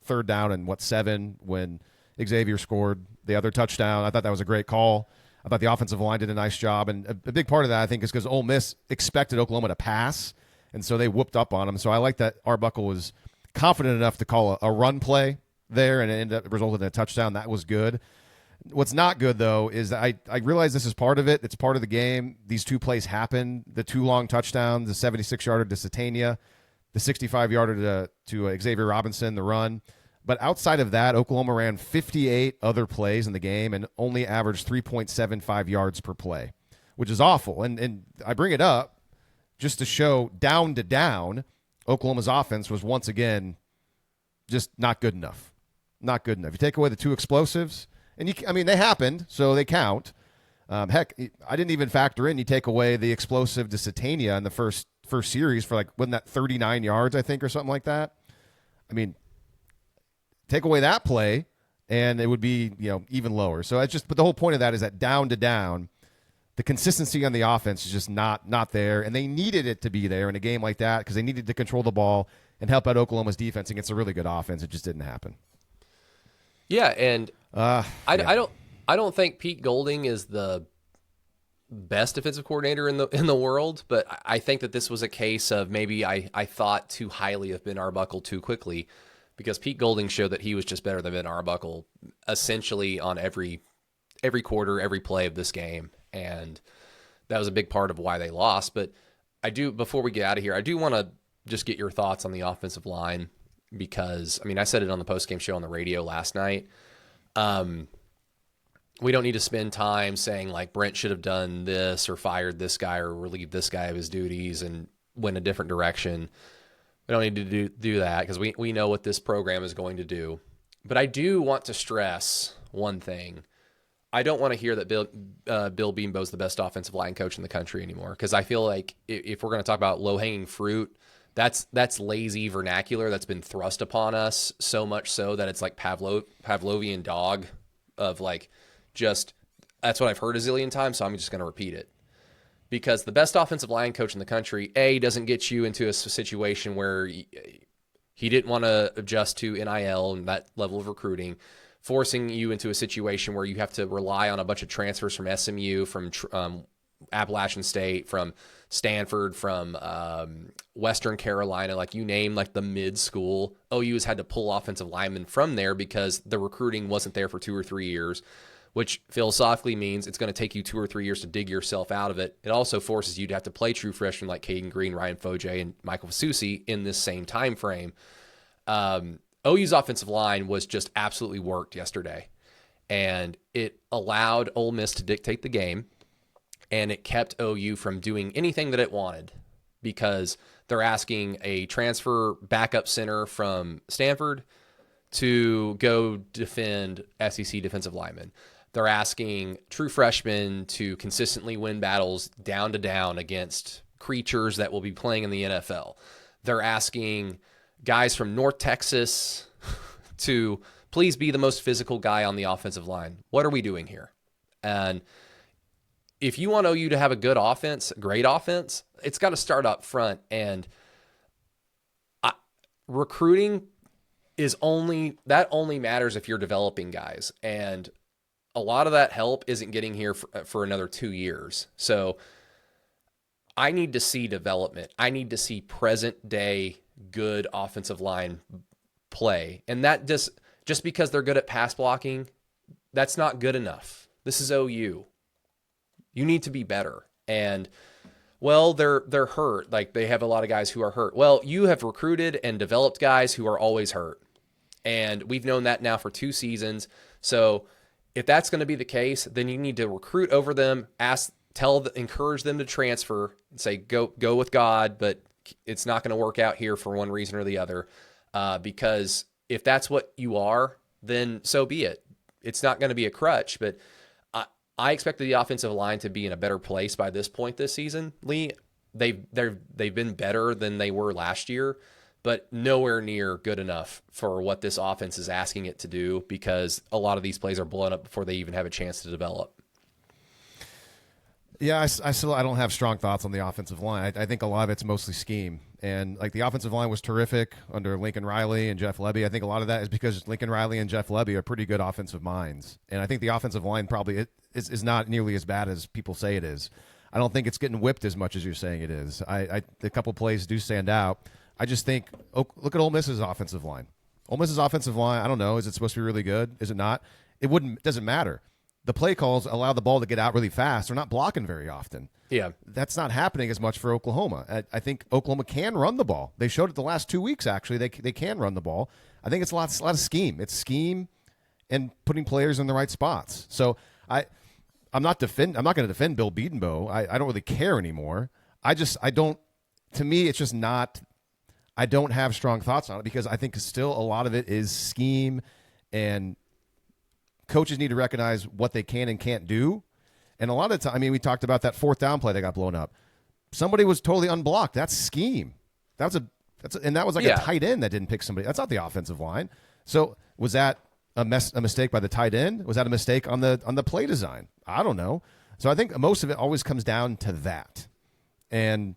3rd down and 7 when Xavier scored the other touchdown. I thought that was a great call. I thought the offensive line did a nice job, and a big part of that, I think, is because Ole Miss expected Oklahoma to pass, and so they whooped up on them. So I like that Arbuckle was confident enough to call a run play there, and it ended up resulting in a touchdown. That was good. What's not good, though, is that I realize this is part of it. It's part of the game. These 2 plays happen. The 2 long touchdowns, the 76-yarder to Satania, the 65-yarder to Xavier Robinson, the run. But outside of that, Oklahoma ran 58 other plays in the game and only averaged 3.75 yards per play, which is awful. And I bring it up just to show down to down, Oklahoma's offense was once again just not good enough. Not good enough. You take away the 2 explosives, and they happened, so they count. Heck, I didn't even factor in, you take away the explosive to Satania in the first series for wasn't that 39 yards, I think, or something like that? Take away that play, and it would be even lower. So but the whole point of that is that down to down, the consistency on the offense is just not there, and they needed it to be there in a game like that because they needed to control the ball and help out Oklahoma's defense against a really good offense. It just didn't happen. Yeah, and I don't think Pete Golding is the best defensive coordinator in the world, but I think that this was a case of maybe I thought too highly of Ben Arbuckle too quickly. Because Pete Golding showed that he was just better than Ben Arbuckle essentially on every quarter, every play of this game. And that was a big part of why they lost. But before we get out of here, I do want to just get your thoughts on the offensive line because, I said it on the postgame show on the radio last night. We don't need to spend time saying like Brent should have done this or fired this guy or relieved this guy of his duties and went a different direction. We don't need to do that because we know what this program is going to do. But I do want to stress one thing. I don't want to hear that Bill Beambo's the best offensive line coach in the country anymore because I feel like if we're going to talk about low-hanging fruit, that's lazy vernacular that's been thrust upon us so much so that it's like Pavlovian dog of like just that's what I've heard a zillion times, so I'm just going to repeat it. Because the best offensive line coach in the country, doesn't get you into a situation where he didn't want to adjust to NIL and that level of recruiting, forcing you into a situation where you have to rely on a bunch of transfers from SMU, from Appalachian State, from Stanford, from Western Carolina, like you name like the mid school, OU has had to pull offensive linemen from there because the recruiting wasn't there for 2 or 3 years, which philosophically means it's going to take you 2 or 3 years to dig yourself out of it. It also forces you to have to play true freshmen like Caden Green, Ryan Foje, and Michael Fasusi in this same time frame. OU's offensive line was just absolutely worked yesterday, and it allowed Ole Miss to dictate the game, and it kept OU from doing anything that it wanted because they're asking a transfer backup center from Stanford to go defend SEC defensive linemen. They're asking true freshmen to consistently win battles down to down against creatures that will be playing in the NFL. They're asking guys from North Texas to please be the most physical guy on the offensive line. What are we doing here? And if you want OU to have a good offense, great offense, it's got to start up front. And recruiting only matters if you're developing guys. And a lot of that help isn't getting here for another 2 years. So I need to see development. I need to see present day good offensive line play. And that just because they're good at pass blocking, that's not good enough. This is OU. You need to be better. And well, they're hurt. Like they have a lot of guys who are hurt. Well, you have recruited and developed guys who are always hurt. And we've known that now for 2 seasons. So if that's going to be the case, then you need to recruit over them, encourage them to transfer and say, go with God, but it's not going to work out here for one reason or the other. Because if that's what you are, then so be it. It's not going to be a crutch, but I expected the offensive line to be in a better place by this point this season, Lee. They've been better than they were last year, but nowhere near good enough for what this offense is asking it to do because a lot of these plays are blown up before they even have a chance to develop. Yeah, I don't have strong thoughts on the offensive line. I think a lot of it's mostly scheme. And like the offensive line was terrific under Lincoln Riley and Jeff Lebby. I think a lot of that is because Lincoln Riley and Jeff Lebby are pretty good offensive minds. And I think the offensive line probably is not nearly as bad as people say it is. I don't think it's getting whipped as much as you're saying it is. A couple plays do stand out. I just think, look at Ole Miss's offensive line. Ole Miss's offensive line, I don't know, is it supposed to be really good? Is it not? It doesn't matter. The play calls allow the ball to get out really fast. They're not blocking very often. Yeah. That's not happening as much for Oklahoma. I think Oklahoma can run the ball. They showed it the last 2 weeks, actually. They can run the ball. I think it's a lot of scheme. It's scheme and putting players in the right spots. So I'm not going to defend Bill Bedenbaugh. I don't really care anymore. To me, it's just not – I don't have strong thoughts on it because I think still a lot of it is scheme, and coaches need to recognize what they can and can't do. And a lot of the time, we talked about that 4th down play that got blown up. Somebody was totally unblocked. That's scheme. That was a tight end that didn't pick somebody. That's not the offensive line. So was that a mistake by the tight end? Was that a mistake on the play design? I don't know. So I think most of it always comes down to that. And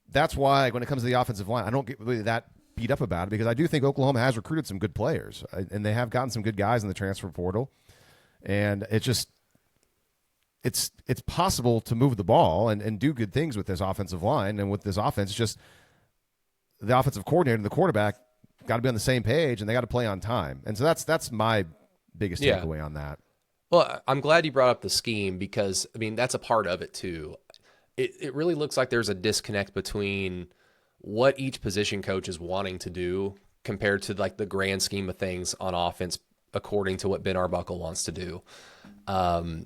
that's why when it comes to the offensive line, I don't get really that beat up about it because I do think Oklahoma has recruited some good players and they have gotten some good guys in the transfer portal. And it's possible to move the ball and do good things with this offensive line and with this offense. Just the offensive coordinator and the quarterback got to be on the same page and they got to play on time. And so that's my biggest takeaway on that. Well, I'm glad you brought up the scheme because, that's a part of it too. It really looks like there's a disconnect between what each position coach is wanting to do compared to like the grand scheme of things on offense according to what Ben Arbuckle wants to do. And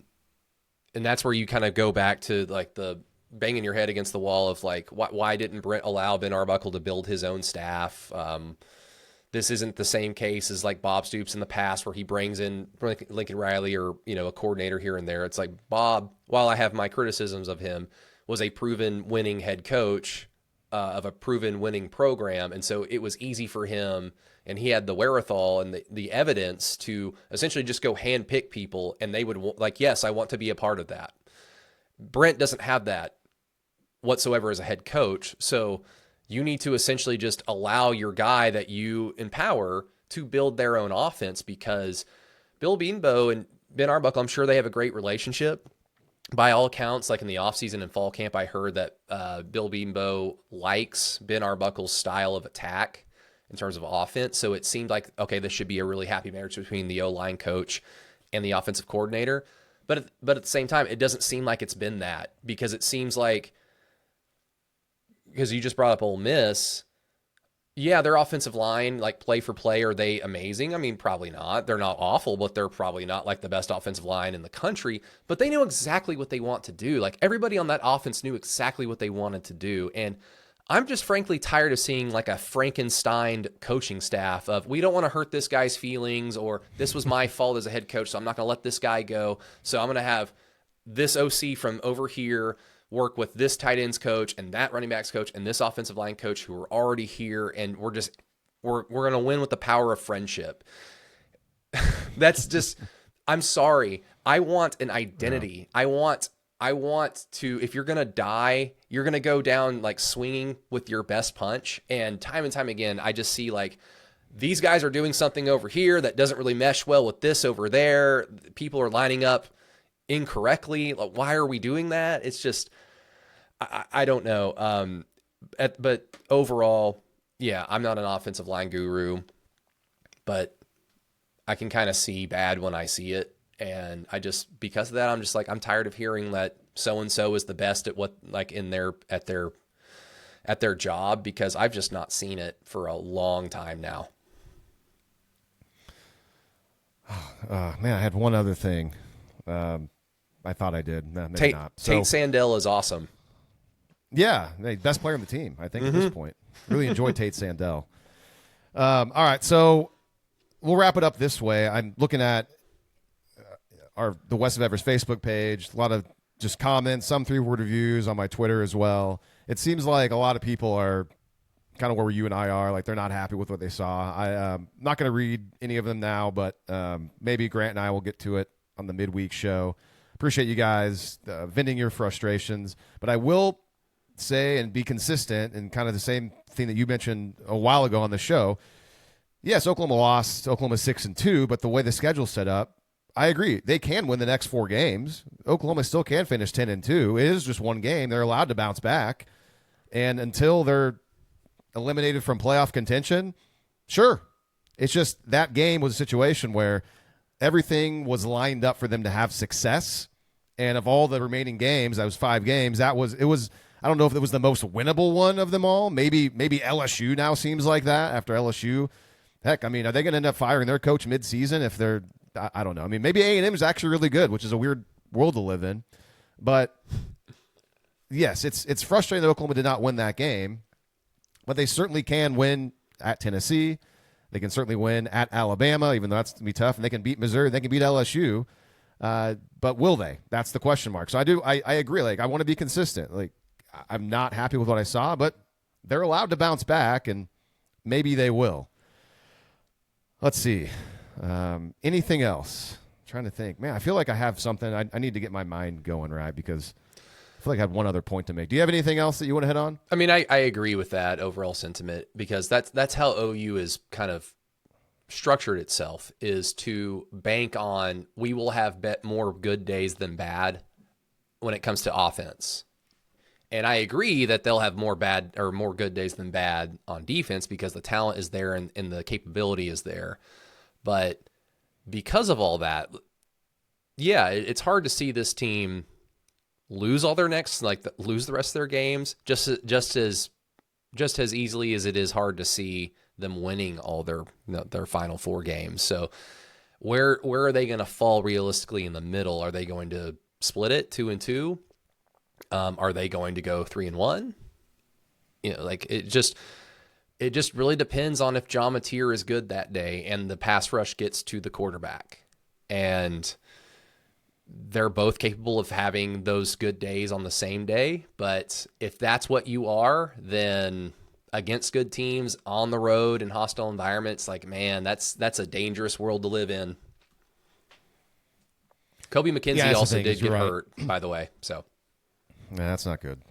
that's where you kind of go back to like the banging your head against the wall of like, why didn't Brent allow Ben Arbuckle to build his own staff? This isn't the same case as like Bob Stoops in the past where he brings in Lincoln Riley or, a coordinator here and there. It's like Bob, while I have my criticisms of him, was a proven winning head coach of a proven winning program. And so it was easy for him and he had the wherewithal and the evidence to essentially just go handpick people and they would like, yes, I want to be a part of that. Brent doesn't have that whatsoever as a head coach. So you need to essentially just allow your guy that you empower to build their own offense because Bill Bedenbaugh and Ben Arbuckle, I'm sure they have a great relationship, by all accounts, like in the offseason and fall camp, I heard that Bill Beambo likes Ben Arbuckle's style of attack in terms of offense. So it seemed like, okay, this should be a really happy marriage between the O-line coach and the offensive coordinator. But at the same time, it doesn't seem like it's been that, because it seems like, because you just brought up Ole Miss, yeah, their offensive line, like play for play, are they amazing? I mean, probably not. They're not awful, but they're probably not like the best offensive line in the country. But they know exactly what they want to do. Like everybody on that offense knew exactly what they wanted to do. And I'm just frankly tired of seeing like a Frankenstein coaching staff of, we don't want to hurt this guy's feelings, or this was my fault as a head coach, so I'm not going to let this guy go. So I'm going to have this OC from over here work with this tight ends coach and that running backs coach and this offensive line coach who are already here, and we're going to win with the power of friendship. That's just, I'm sorry. I want an identity. Yeah. I want to, if you're going to die, you're going to go down like swinging with your best punch. And time again, I just see like, these guys are doing something over here that doesn't really mesh well with this over there. People are lining up incorrectly. Like, why are we doing that? It's just, I don't know. But overall, yeah, I'm not an offensive line guru, but I can kind of see bad when I see it. And I just, because of that, I'm just like, I'm tired of hearing that so-and-so is the best at what, like in at their job, because I've just not seen it for a long time now. Man, I had one other thing. I thought I did. No, maybe not. Tate Sandell is awesome. Yeah, best player on the team, I think, at this point. Really enjoyed Tate Sandell. All right, so we'll wrap it up this way. I'm looking at the West of Evers Facebook page. A lot of just comments, some 3-word reviews on my Twitter as well. It seems like a lot of people are kind of where you and I are, like they're not happy with what they saw. I'm not going to read any of them now, but maybe Grant and I will get to it on the midweek show. Appreciate you guys venting your frustrations, but I will say and be consistent, and kind of the same thing that you mentioned a while ago on the show. Yes, Oklahoma lost. Oklahoma's 6-2, but the way the schedule's set up, I agree. They can win the next 4 games. Oklahoma still can finish 10-2. It is just one game. They're allowed to bounce back, and until they're eliminated from playoff contention, sure. It's just that game was a situation where everything was lined up for them to have success. And of all the remaining games, that was 5 games, it was I don't know if it was the most winnable one of them all. Maybe LSU now seems like that after LSU. Heck, I mean, are they going to end up firing their coach midseason if they're I don't know. I mean, maybe A&M is actually really good, which is a weird world to live in. But yes, it's frustrating that Oklahoma did not win that game. But they certainly can win at Tennessee. They can certainly win at Alabama, even though that's going to be tough. And they can beat Missouri. They can beat LSU. But will they? That's the question mark. So I agree. Like, I want to be consistent. Like, I'm not happy with what I saw, but they're allowed to bounce back, and maybe they will. Let's see. Anything else? I'm trying to think. Man, I feel like I have something. I need to get my mind going, right? Because I feel like I had one other point to make. Do you have anything else that you want to hit on? I mean, I agree with that overall sentiment, because that's how OU is kind of structured itself, is to bank on, we will have more good days than bad when it comes to offense. And I agree that they'll have more good days than bad on defense, because the talent is there and the capability is there. But because of all that, yeah, it's hard to see this team lose all their lose the rest of their games just as easily as it is hard to see them winning all their final 4 games. So where are they going to fall realistically in the middle? Are they going to split it 2-2? Are they going to go 3-1? You know, like it just really depends on if John Mateer is good that day and the pass rush gets to the quarterback. And they're both capable of having those good days on the same day. But if that's what you are, then against good teams on the road in hostile environments, like, man, that's a dangerous world to live in. Kobe McKenzie also did get hurt, by the way. So. Yeah, that's not good.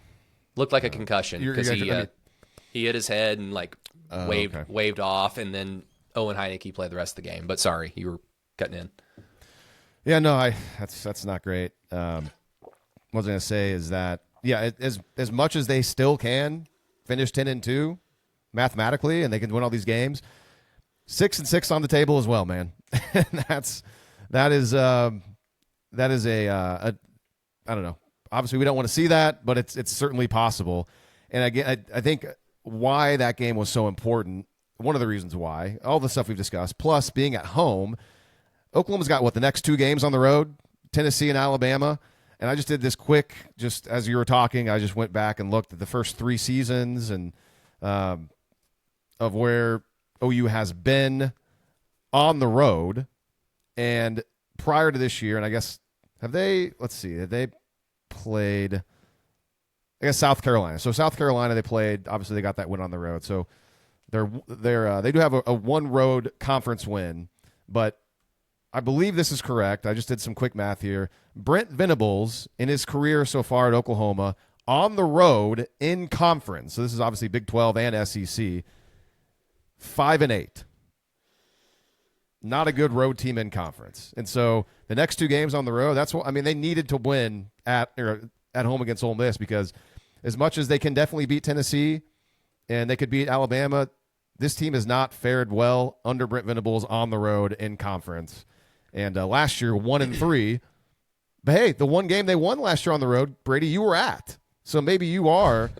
Looked like a concussion, because he hit his head and waved off, and then Owen Heineke played the rest of the game. But sorry, you were cutting in. Yeah, no, that's not great. what I was going to say is that, yeah, as much as they still can finish 10-2 mathematically, and they can win all these games, 6-6 on the table as well, man. And that is a I don't know. Obviously, we don't want to see that, but it's certainly possible. And again, I think why that game was so important, one of the reasons why, all the stuff we've discussed, plus being at home, Oklahoma's got, the next 2 games on the road, Tennessee and Alabama. And I just did this quick, just as you were talking, I just went back and looked at the first 3 seasons and of where OU has been on the road. And prior to this year, and I guess, have they played, I guess, South Carolina. So South Carolina, they played, obviously they got that win on the road. So they do have a one road conference win, but I believe this is correct. I just did some quick math here. Brent Venables, in his career so far at Oklahoma, on the road in conference, so this is obviously Big 12 and SEC, 5-8. Not a good road team in conference. And so the next 2 games on the road, that's what, I mean, they needed to win at home against Ole Miss, because as much as they can definitely beat Tennessee and they could beat Alabama, this team has not fared well under Brent Venables on the road in conference. And last year, 1-3. But hey, the one game they won last year on the road, Brady, you were at. So maybe you are,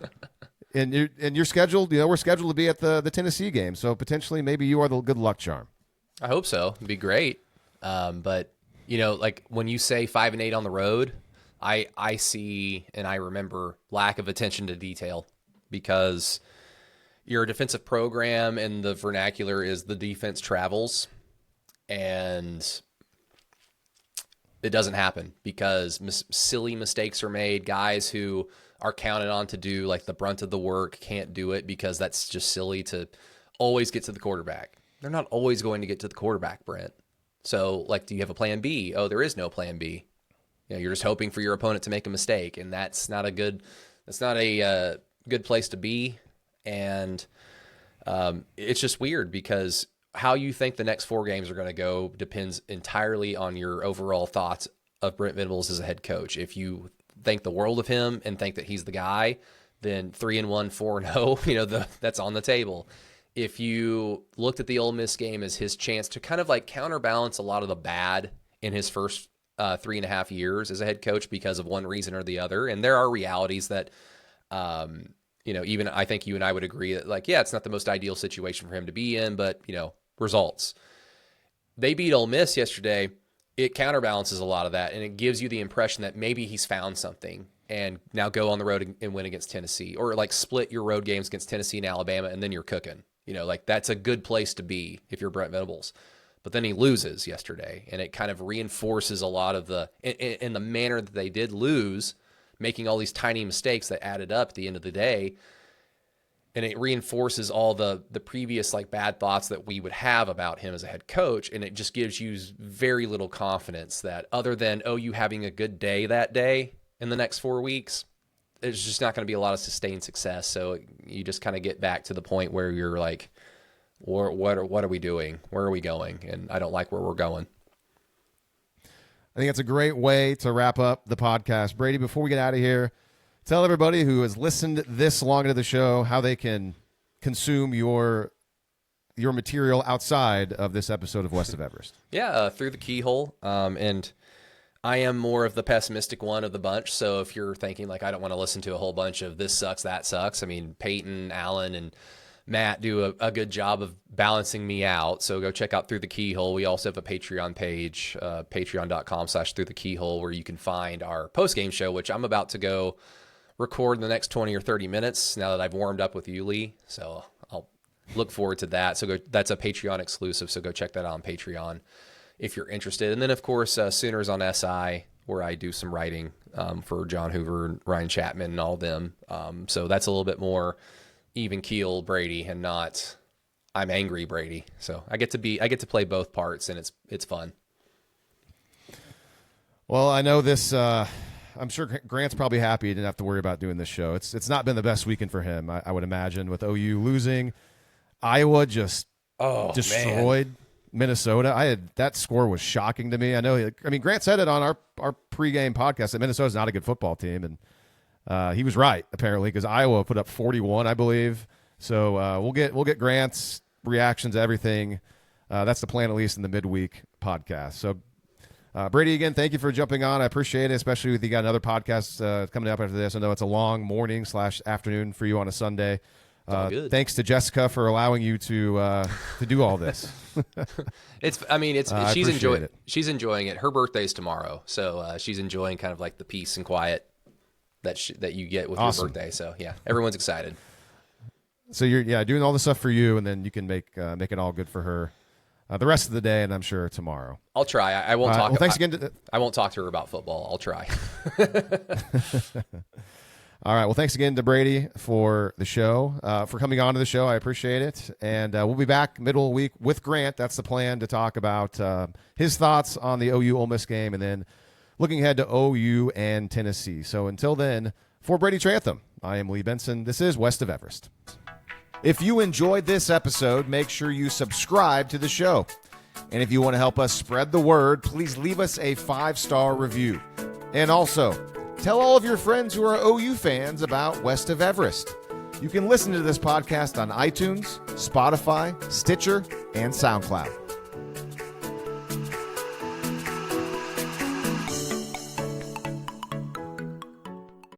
and you're scheduled. We're scheduled to be at the Tennessee game. So potentially, maybe you are the good luck charm. I hope so. It'd be great. But like when you say 5-8 on the road, I see and I remember lack of attention to detail, because your defensive program and the vernacular is the defense travels, and it doesn't happen because silly mistakes are made. Guys who are counted on to do like the brunt of the work can't do it because that's just silly to always get to the quarterback. They're not always going to get to the quarterback, Brent. So, like, do you have a plan B? Oh, there is no plan B. You're just hoping for your opponent to make a mistake, and that's not a good place to be. And it's just weird because how you think the next 4 games are going to go depends entirely on your overall thoughts of Brent Venables as a head coach. If you think the world of him and think that he's the guy, then 3-1, 4-0, that's on the table. If you looked at the Ole Miss game as his chance to kind of like counterbalance a lot of the bad in his first 3.5 years as a head coach because of one reason or the other, and there are realities that, even I think you and I would agree that, like, yeah, it's not the most ideal situation for him to be in, but, results. They beat Ole Miss yesterday. It counterbalances a lot of that, and it gives you the impression that maybe he's found something and now go on the road and win against Tennessee, or like split your road games against Tennessee and Alabama, and then you're cooking. Like that's a good place to be if you're Brent Venables. But then he loses yesterday, and it kind of reinforces a lot of in the manner that they did lose, making all these tiny mistakes that added up at the end of the day. And it reinforces all the previous like bad thoughts that we would have about him as a head coach. And it just gives you very little confidence that other than, you having a good day that day in the next 4 weeks, there's just not going to be a lot of sustained success. So you just kind of get back to the point where you're like, what are we doing? Where are we going? And I don't like where we're going. I think it's a great way to wrap up the podcast. Brady, before we get out of here, tell everybody who has listened this long into the show how they can consume your material outside of this episode of West of Everest. Yeah, through the Keyhole. And I am more of the pessimistic one of the bunch. So if you're thinking like, I don't want to listen to a whole bunch of this sucks, that sucks. I mean, Peyton, Allen, and Matt do a good job of balancing me out. So go check out Through the Keyhole. We also have a Patreon page, patreon.com/Through the Keyhole, where you can find our post-game show, which I'm about to go record in the next 20 or 30 minutes now that I've warmed up with you, Lee. So I'll look forward to that. So that's a Patreon exclusive. So go check that out on Patreon if you're interested. And then, of course, Sooners on SI, where I do some writing for John Hoover and Ryan Chapman and all them. So that's a little bit more even keel Brady and not I'm angry Brady. So I get to play both parts, and it's fun. Well, I know this. I'm sure Grant's probably happy he didn't have to worry about doing this show. It's not been the best weekend for him, I would imagine, with OU losing. Iowa just destroyed. Man. Minnesota. That score was shocking to me. Grant said it on our pregame podcast that Minnesota's not a good football team, and he was right apparently because Iowa put up 41, I believe. So we'll get Grant's reactions to everything. That's the plan, at least in the midweek podcast. So Brady, again, thank you for jumping on. I appreciate it, especially with you got another podcast coming up after this. I know it's a long morning / afternoon for you on a Sunday. Thanks to Jessica for allowing you to do all this. She's enjoying it. Her birthday's tomorrow, so she's enjoying kind of like the peace and quiet that you get with your birthday. So yeah, everyone's excited. So you're doing all this stuff for you, and then you can make it all good for her the rest of the day, and I'm sure tomorrow. I'll try. I won't talk. Well, thanks again. I won't talk to her about football. I'll try. All right. Well, thanks again to Brady for the show, for coming on to the show. I appreciate it. And we'll be back middle of the week with Grant. That's the plan, to talk about his thoughts on the OU Ole Miss game and then looking ahead to OU and Tennessee. So until then, for Brady Trantham, I am Lee Benson. This is West of Everest. If you enjoyed this episode, make sure you subscribe to the show. And if you want to help us spread the word, please leave us a 5-star review. And also, tell all of your friends who are OU fans about West of Everest. You can listen to this podcast on iTunes, Spotify, Stitcher, and SoundCloud.